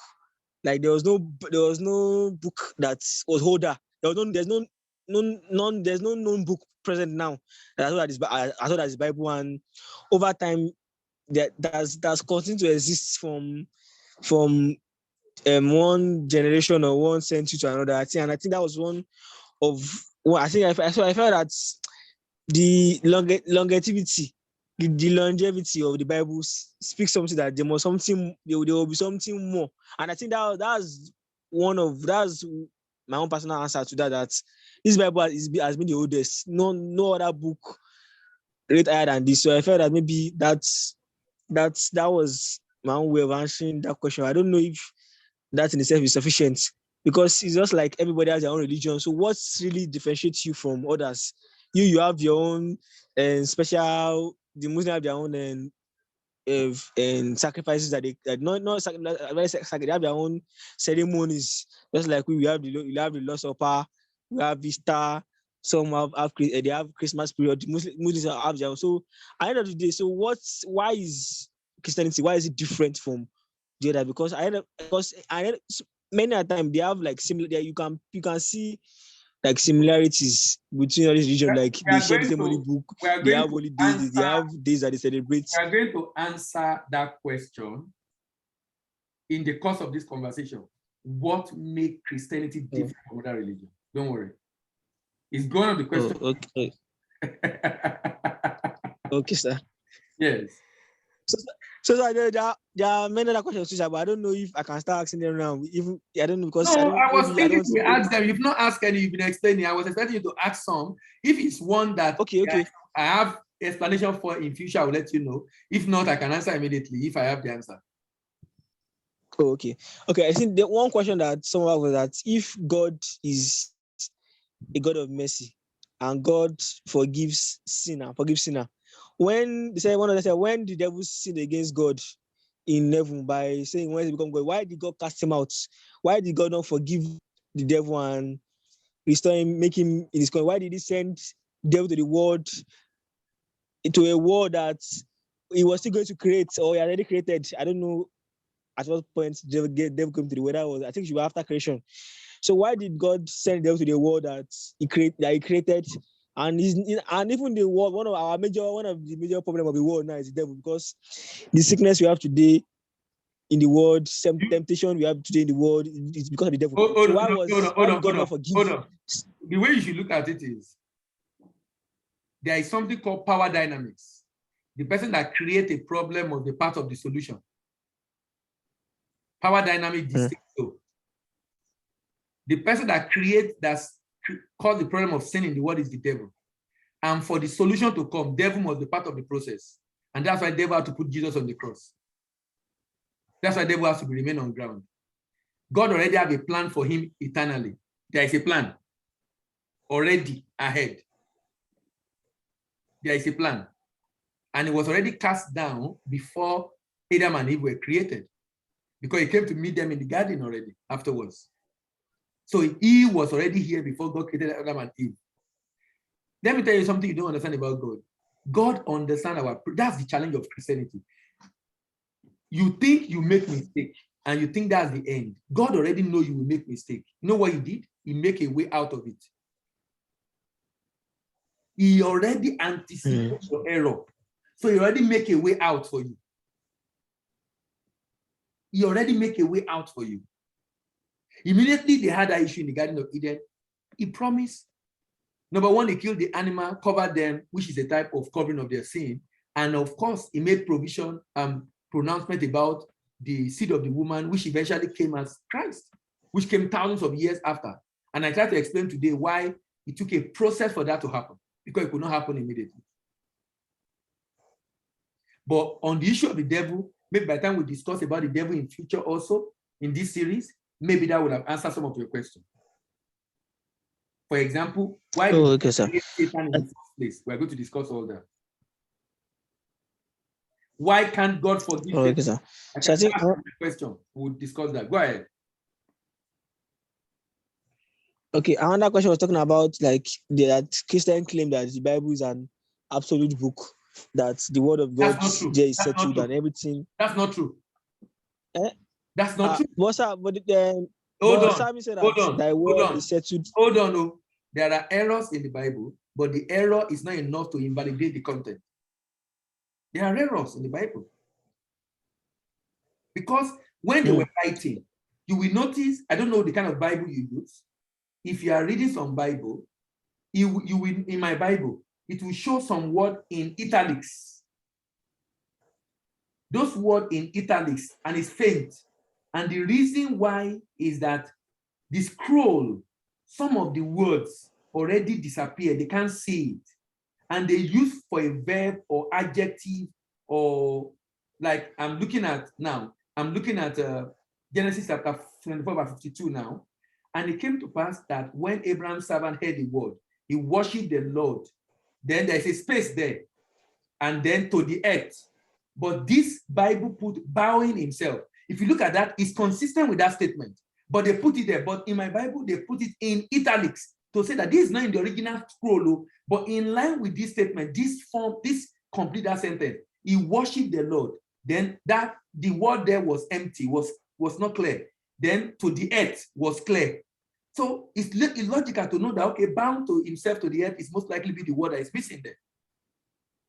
Like there was no book that was older. There's no known book present now. I saw that is Bible, and over time that's continued to exist from one generation or one century to another. I think that was one of I felt that the longevity, the longevity of the Bible speaks something that there will be something more. And I think that's my own personal answer to that. That this Bible has been the oldest. No other book rate higher than this. So I felt that maybe that was my own way of answering that question. I don't know if that in itself is sufficient, because it's just like everybody has their own religion. So what really differentiates you from others? You have your own special. The Muslims have their own and sacrifices that they they have their own ceremonies. Just like we have we have the Lord's Supper, we have Easter. Some they have Christmas period. The Muslims have their own. So at the end of the day, so why is Christianity? Why is it different from the other? Because many a time they have like similar. You can see like similarities between all these religions. Like We they are share the going same holy to book. we are They going have to holy days. They answer have days that they celebrate. we are going to answer that question in the course of this conversation. What makes Christianity different from other religions? Don't worry. It's going to the question. Okay. Okay, sir. Yes. So there are many other questions, teacher, but I don't know if I can start asking them now. Even I don't know, because No, I was thinking don't we ask them. You've not asked any, you've been explaining. I was expecting you to ask some. If it's one that Okay. I have explanation for in future, I will let you know. If not, I can answer immediately if I have the answer. Oh, okay. I think the one question that someone was that if God is a God of mercy and God forgives sinner, when they said when the devil sinned against God in heaven by saying when he become God, why did God cast him out? Why did God not forgive the devil and restore him, make him in his coin? Why did he send the devil to the world, into a world that he was still going to create, or he already created? I don't know at what point the devil came to the world. That was, I think, she was after creation. So why did God send the devil to the world that he created? And even the world, one of the major problem of the world now is the devil, because the sickness we have today in the world, some temptation we have today in the world, is because of the devil. Why did God not forgive? Hold on. The way you should look at it is there is something called power dynamics. The person that creates a problem was the part of the solution. Power dynamic distinct. So the person that caused the problem of sin in the world is the devil. And for the solution to come, devil must be part of the process. And that's why devil had to put Jesus on the cross. That's why devil has to remain on ground. God already have a plan for him eternally. There is a plan already ahead. There is a plan. And it was already cast down before Adam and Eve were created, because he came to meet them in the garden already afterwards. So he was already here before God created Adam and Eve. Let me tell you something you don't understand about God. God understands that's the challenge of Christianity. You think you make mistake and you think that's the end. God already knows you will make mistake. You know what he did? He make a way out of it. He already anticipates your error. So he already make a way out for you. He already make a way out for you. Immediately they had that issue in the Garden of Eden. He promised. Number one, he killed the animal, covered them, which is a type of covering of their sin. And of course, he made provision and pronouncement about the seed of the woman, which eventually came as Christ, which came thousands of years after. And I try to explain today why it took a process for that to happen, because it could not happen immediately. But on the issue of the devil, maybe by the time we discuss about the devil in future also, in this series, maybe that would have answered some of your questions. For example, why did Satan in the first place? We're going to discuss all that. Why can't God forgive? Okay, sir. I think the question. We'll discuss that. Go ahead. Okay, another question was talking about like that Christian claim that the Bible is an absolute book, that the word of God That's not true. there is That's not settled true. and everything. That's not true. Eh? That's not true. But Sammy said that thy word is settled. Hold on. Oh. There are errors in the Bible, but the error is not enough to invalidate the content. There are errors in the Bible. Because when they were writing, you will notice, I don't know the kind of Bible you use. If you are reading some Bible, you will, in my Bible, it will show some word in italics. Those words in italics, and it's faint. And the reason why is that the scroll, some of the words already disappear. They can't see it. And they use for a verb or adjective, or like I'm looking at Genesis chapter 24 verse 52 now. And it came to pass that when Abraham's servant heard the word, he worshiped the Lord. Then there's a space there. And then to the earth. But this Bible put bowing himself. If you look at that, it's consistent with that statement. But they put it there. But in my Bible, they put it in italics to say that this is not in the original scroll, but in line with this statement, this complete that sentence. He worshiped the Lord. Then that the word there was empty, was not clear. Then to the earth was clear. So it's logical to know that, okay, bound to himself to the earth is most likely be the word that is missing there.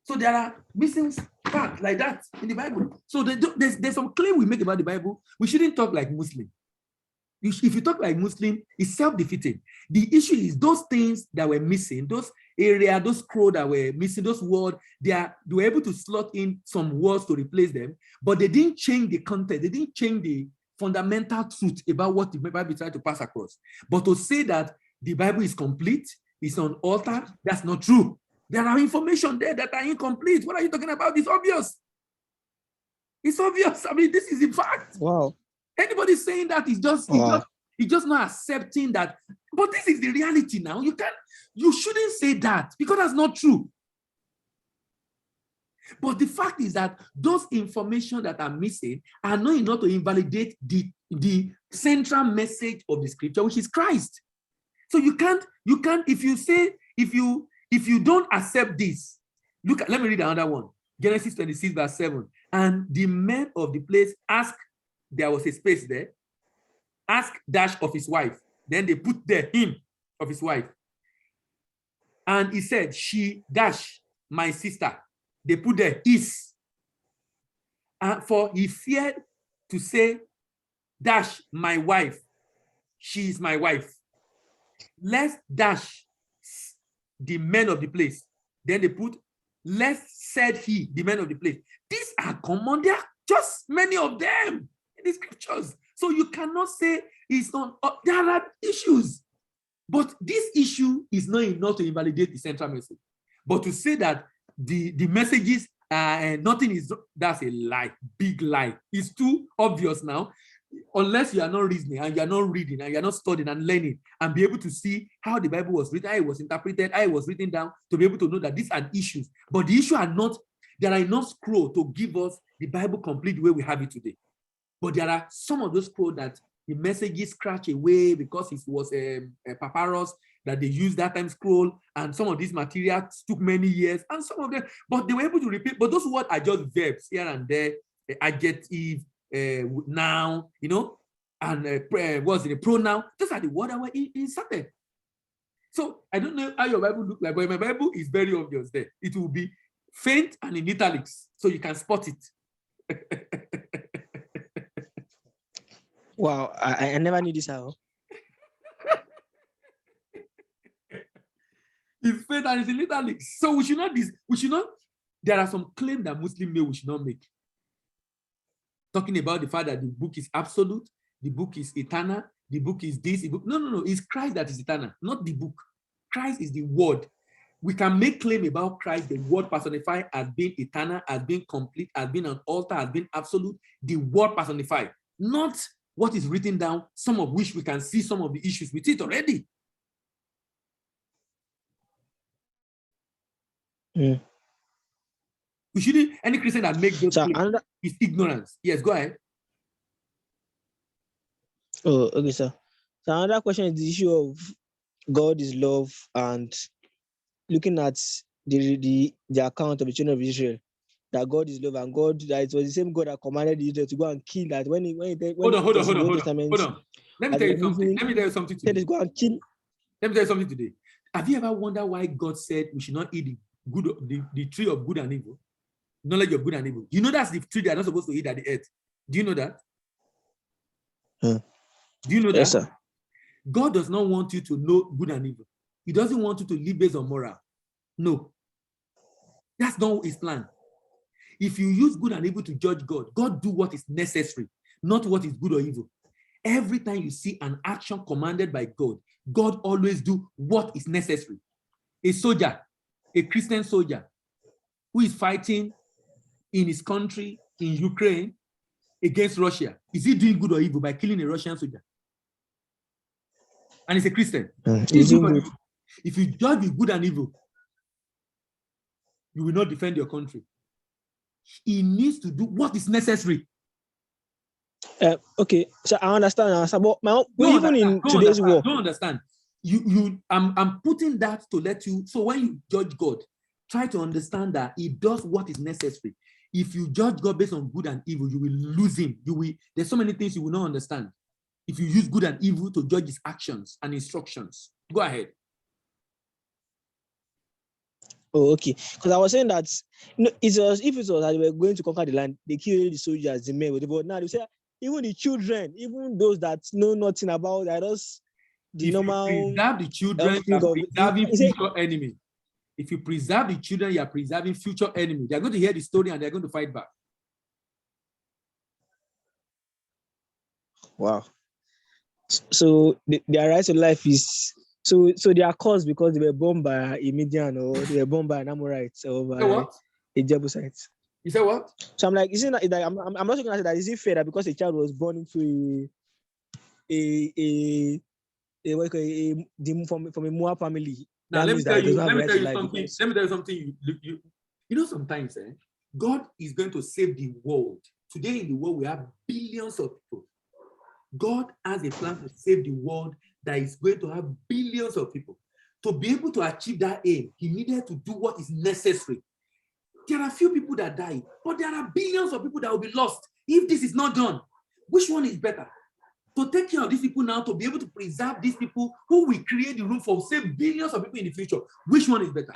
So there are missing parts like that in the Bible. So there's some claim we make about the Bible. We shouldn't talk like Muslim. If you talk like Muslim, it's self-defeating. The issue is those things that were missing, those areas, those scrolls that were missing, those words, they were able to slot in some words to replace them, but they didn't change the content. They didn't change the fundamental truth about what the Bible tried to pass across. But to say that the Bible is complete, it's unaltered, that's not true. There are information there that are incomplete. What are you talking about? It's obvious. It's obvious. I mean, this is in fact. Wow. Anybody saying that is just, it's just not accepting that. But this is the reality now. You shouldn't say that because that's not true. But the fact is that those information that are missing are not enough to invalidate the central message of the scripture, which is Christ. So you can't, if you don't accept this, let me read another one. Genesis 26 verse 7. And the men of the place asked, there was a space there, ask dash of his wife. Then they put there him of his wife. And he said, she dash my sister. They put there is. For he feared to say dash my wife. She is my wife. Let's dash the men of the place. Then they put, let's said he, the men of the place. These are common. There are just many of them in the scriptures. So you cannot say it's not, there are issues. But this issue is not enough to invalidate the central message. But to say that the messages and nothing is, that's a lie, big lie. It's too obvious now. Unless you are not reasoning and you are not reading and you are not studying and learning and be able to see how the Bible was written, how it was interpreted, how it was written down, to be able to know that these are issues. But the issue are not, there are enough scrolls to give us the Bible complete the way we have it today. But there are some of those scrolls that the messages scratch away because it was a papyrus that they used that time scroll, and some of these materials took many years, and some of them, but they were able to repeat. But those words are just verbs here and there, adjective, noun, you know, and what's it, a pronoun. Those are the words that were inserted. So I don't know how your Bible looks like, but my Bible is very obvious there. It will be faint and in italics, so you can spot it. Wow, I never knew this how. It's faint and it's in italics. So we should not, there are some claims that Muslims make we should not make. Talking about the fact that the book is absolute, the book is eternal, the book is this, the book. No. It's Christ that is eternal, not the book. Christ is the word. We can make claim about Christ, the word personified as being eternal, as being complete, as being an altar, as being absolute, the word personified, not what is written down, some of which we can see some of the issues with it already. Mm. We shouldn't, any Christian that makes those claims is ignorance. Yes, go ahead. Oh, okay, sir. So another question is the issue of God is love, and looking at the account of the children of Israel, that God is love, and God, that it was the same God that commanded Israel to go and kill, that when Hold on, it hold on, was in hold the on, Old hold on, Testament, hold on. Let me that tell they you were something. using, Let me tell you something said today. go and kill. Let me tell you something today. Have you ever wondered why God said we should not eat the tree of good and evil? Knowledge of good and evil. You know that's the tree they are not supposed to eat at the earth. Do you know that? Hmm. Do you know Yes, that? sir. God does not want you to know good and evil. He doesn't want you to live based on moral. No. That's not his plan. If you use good and evil to judge God, God do what is necessary, not what is good or evil. Every time you see an action commanded by God, God always do what is necessary. A soldier, a Christian soldier, who is fighting in his country, in Ukraine, against Russia, is he doing good or evil by killing a Russian soldier? And he's a Christian. He's doing good. If you judge with good and evil, you will not defend your country. He needs to do what is necessary. Okay, so I understand. But even in today's war, don't understand. I'm putting that to let you. So when you judge God, try to understand that He does what is necessary. If you judge God based on good and evil, you will lose Him. There's so many things you will not understand if you use good and evil to judge His actions and instructions. Go ahead. Oh, okay. Because I was saying that it was, if it was that they were going to conquer the land, they killed the soldiers, the men, but now they say even the children, even those that know nothing about that, just the normal. If you preserve the children, you are preserving future enemy. If you preserve the children, you are preserving future enemy. They're going to hear the story and they're going to fight back. Wow. So their right to life is so they are caused because they were born by a Midian, or they were born by an Amorite, or by a Jebusite. You say what? So I'm like, is it not, I'm not going to say that, is it fair that because a child was born into from a Moab family, now that let me means that tell it doesn't you, have let the me right tell to you life? something. Because Let me tell you something. You know, sometimes God is going to save the world. Today in the world, we have billions of people. God has a plan to save the world that is going to have billions of people. To be able to achieve that aim, He needed to do what is necessary. There are few people that die, but there are billions of people that will be lost if this is not done. Which one is better? To take care of these people now, to be able to preserve these people who will create the room for save billions of people in the future. Which one is better?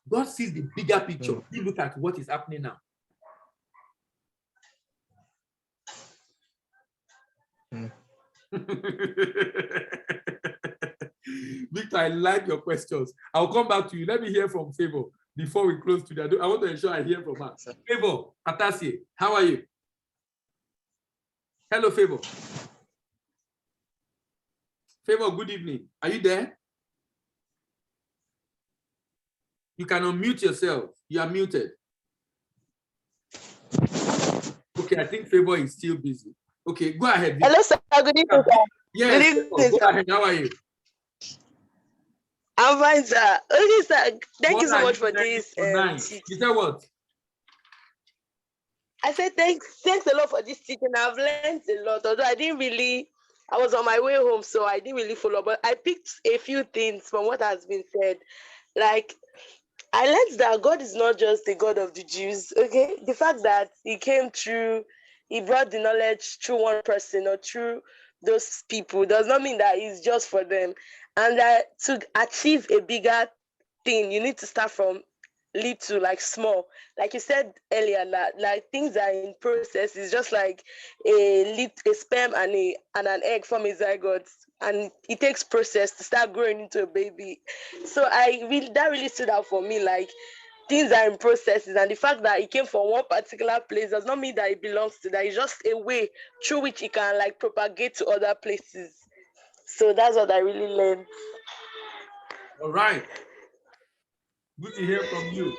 God sees the bigger picture. He look at what is happening now. Victor, I like your questions. I'll come back to you. Let me hear from Favor before we close today. I want to ensure I hear from her. Favor, Atasie, how are you? Hello, Favor. Favor, good evening. Are you there? You can unmute yourself. You are muted. Okay, I think Favor is still busy. Okay, go ahead. Hello, sir. Good evening, sir. Yes, Good evening, go sir. ahead. How are you? I'm fine, sir. Okay, sir. Thank you so What much for are you this. tonight? You said what? I said thanks a lot for this teaching. I've learned a lot, although I was on my way home, so I didn't really follow, but I picked a few things from what has been said. Like, I learned that God is not just the God of the Jews, okay? The fact that He brought the knowledge through one person or through those people does not mean that it's just for them. And that to achieve a bigger thing, you need to start from little, like small. Like you said earlier, that like things are in process. It's just like a sperm and an egg from a zygote, and it takes process to start growing into a baby. So that really stood out for me. Like, things are in processes, and the fact that it came from one particular place does not mean that it belongs to that. It's just a way through which it can like propagate to other places. So that's what I really learned. All right. Good to hear from you.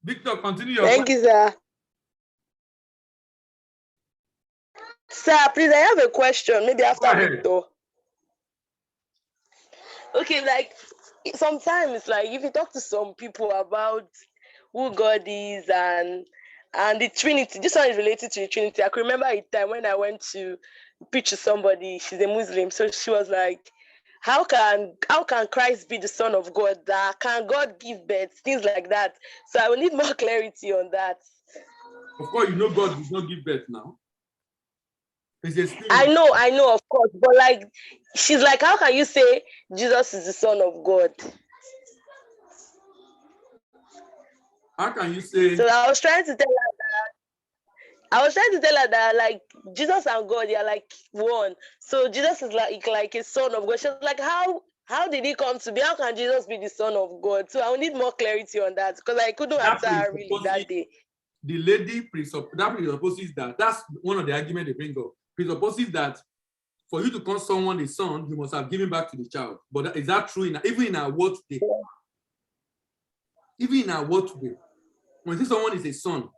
Victor, continue your Thank you, sir. Sir, please, I have a question. Maybe after Victor. Okay, like sometimes, like if you talk to some people about who God is and the Trinity, this one is related to the Trinity. I can remember a time when I went to preach to somebody. She's a Muslim, so she was like, how can Christ be the Son of God? Can God give birth? Things like that. So I will need more clarity on that. Of course, you know God does not give birth now. It's a spirit. I know, of course, but like, she's like, how can you say Jesus is the Son of God? How can you say? So I was trying to tell her that like Jesus and God, they are like one. So Jesus is like a son of God. She was like, how did he come to be? How can Jesus be the Son of God? So I will need more clarity on that because I couldn't answer her really that day. The lady presupposes that. That's one of the arguments they bring up. Presupposes that for you to call someone a son, you must have given back to the child. But is that true? Even in our world today? Even in our world today, when you say someone is a son,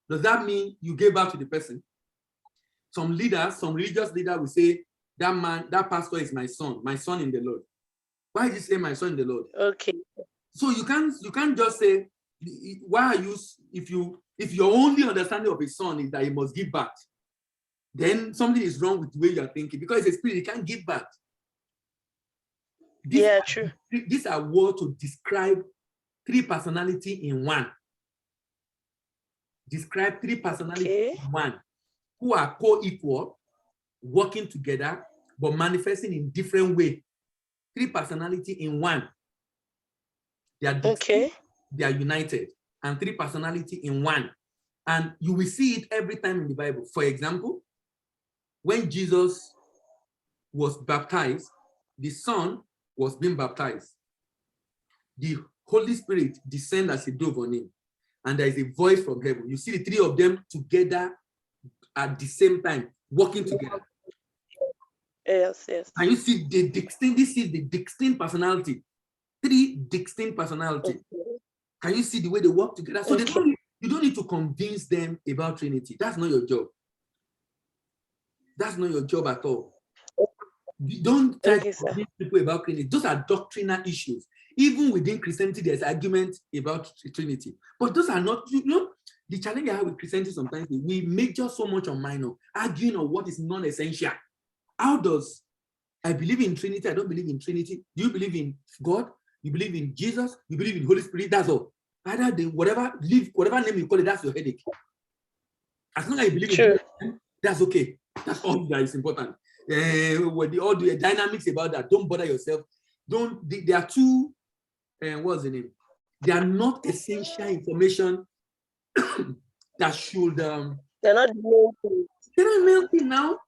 does that mean you gave back to the person? Some leaders, some religious leader will say, that man, that pastor is my son in the Lord. Why did you say my son in the Lord? Okay. So you can't just say, why are you, if your only understanding of a son is that he must give back, then something is wrong with the way you are thinking, because it's a spirit, he can't give back. True. These are words to describe three personalities in one. Describe three personalities in one, who are co-equal, working together, but manifesting in different ways. Three personalities in one. They are distinct, they are united, and three personalities in one. And you will see it every time in the Bible. For example, when Jesus was baptized, the Son was being baptized. The Holy Spirit descended as a dove on him, and there is a voice from heaven. You see the three of them together at the same time, working together. Yes. And you see the distinct, this is the distinct personality. Three distinct personalities. Can you see the way they work together? So you don't need to convince them about Trinity. That's not your job. That's not your job at all. You don't try to convince people about Trinity. Those are doctrinal issues. Even within Christianity, there's argument about Trinity. But those are not, the challenge I have with Christianity sometimes is we major so much on minor, arguing on what is non-essential. How does I believe in Trinity? I don't believe in Trinity. Do you believe in God? You believe in Jesus? You believe in Holy Spirit? That's all. Either they, whatever name you call it, that's your headache. As long as you believe in it, that's okay. That's all that is important. All the dynamics about that, don't bother yourself. There are two, what's the name? They are not essential information that should. They're not the main thing. They're not the main thing now.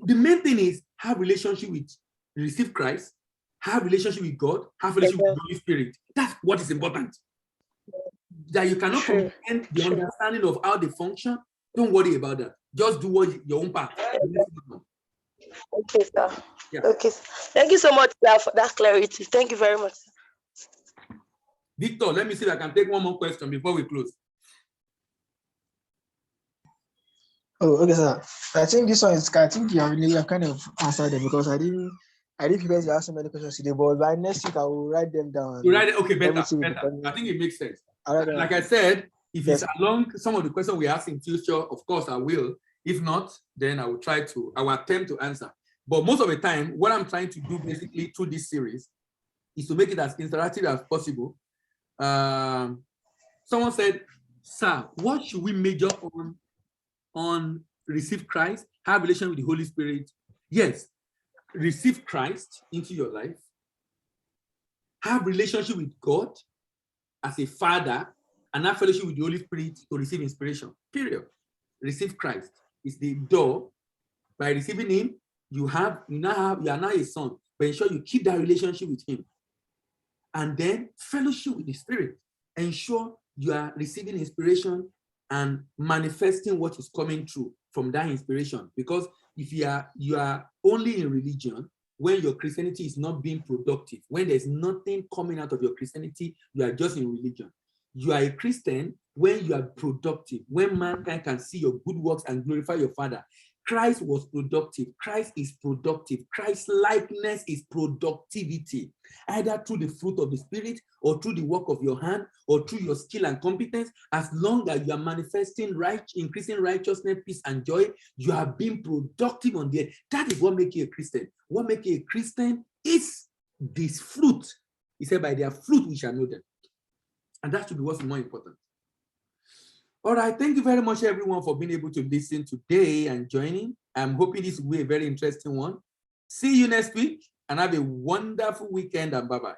The main thing is have relationship with, receive Christ, have relationship with God, have relationship with the Holy Spirit. That's what is important. That you cannot comprehend the understanding of how they function. Don't worry about that. Just do your own part. Okay, sir. Yeah. Okay. Thank you so much for that clarity. Thank you very much. Victor, let me see if I can take one more question before we close. Oh, okay, sir. I think this one is, I think you have kind of answered them, because I didn't prepare to ask so many questions today, but by next week I will write them down. You write it? Okay, better. I think it makes sense. Like I said, if it's along some of the questions we ask in future, of course I will. If not, then I will attempt to answer. But most of the time, what I'm trying to do basically through this series is to make it as interactive as possible. Someone said, sir, what should we major on receive Christ, have relation with the Holy Spirit? Yes, receive Christ into your life, have relationship with God as a father, and have fellowship with the Holy Spirit to receive inspiration. Period. Receive Christ is the door. By receiving him, you are now a son, but ensure you keep that relationship with him. And then fellowship with the Spirit. Ensure you are receiving inspiration and manifesting what is coming through from that inspiration. Because if you are only in religion when your Christianity is not being productive, when there's nothing coming out of your Christianity, you are just in religion. You are a Christian when you are productive, when mankind can see your good works and glorify your Father. Christ was productive. Christ is productive. Christ's likeness is productivity, either through the fruit of the Spirit or through the work of your hand or through your skill and competence. As long as you are manifesting increasing righteousness, peace, and joy, you are being productive on the earth. That is what makes you a Christian. What makes you a Christian is this fruit. He said, by their fruit we shall know them. And that should be what's more important. All right, thank you very much, everyone, for being able to listen today and joining. I'm hoping this will be a very interesting one. See you next week, and have a wonderful weekend, and bye-bye.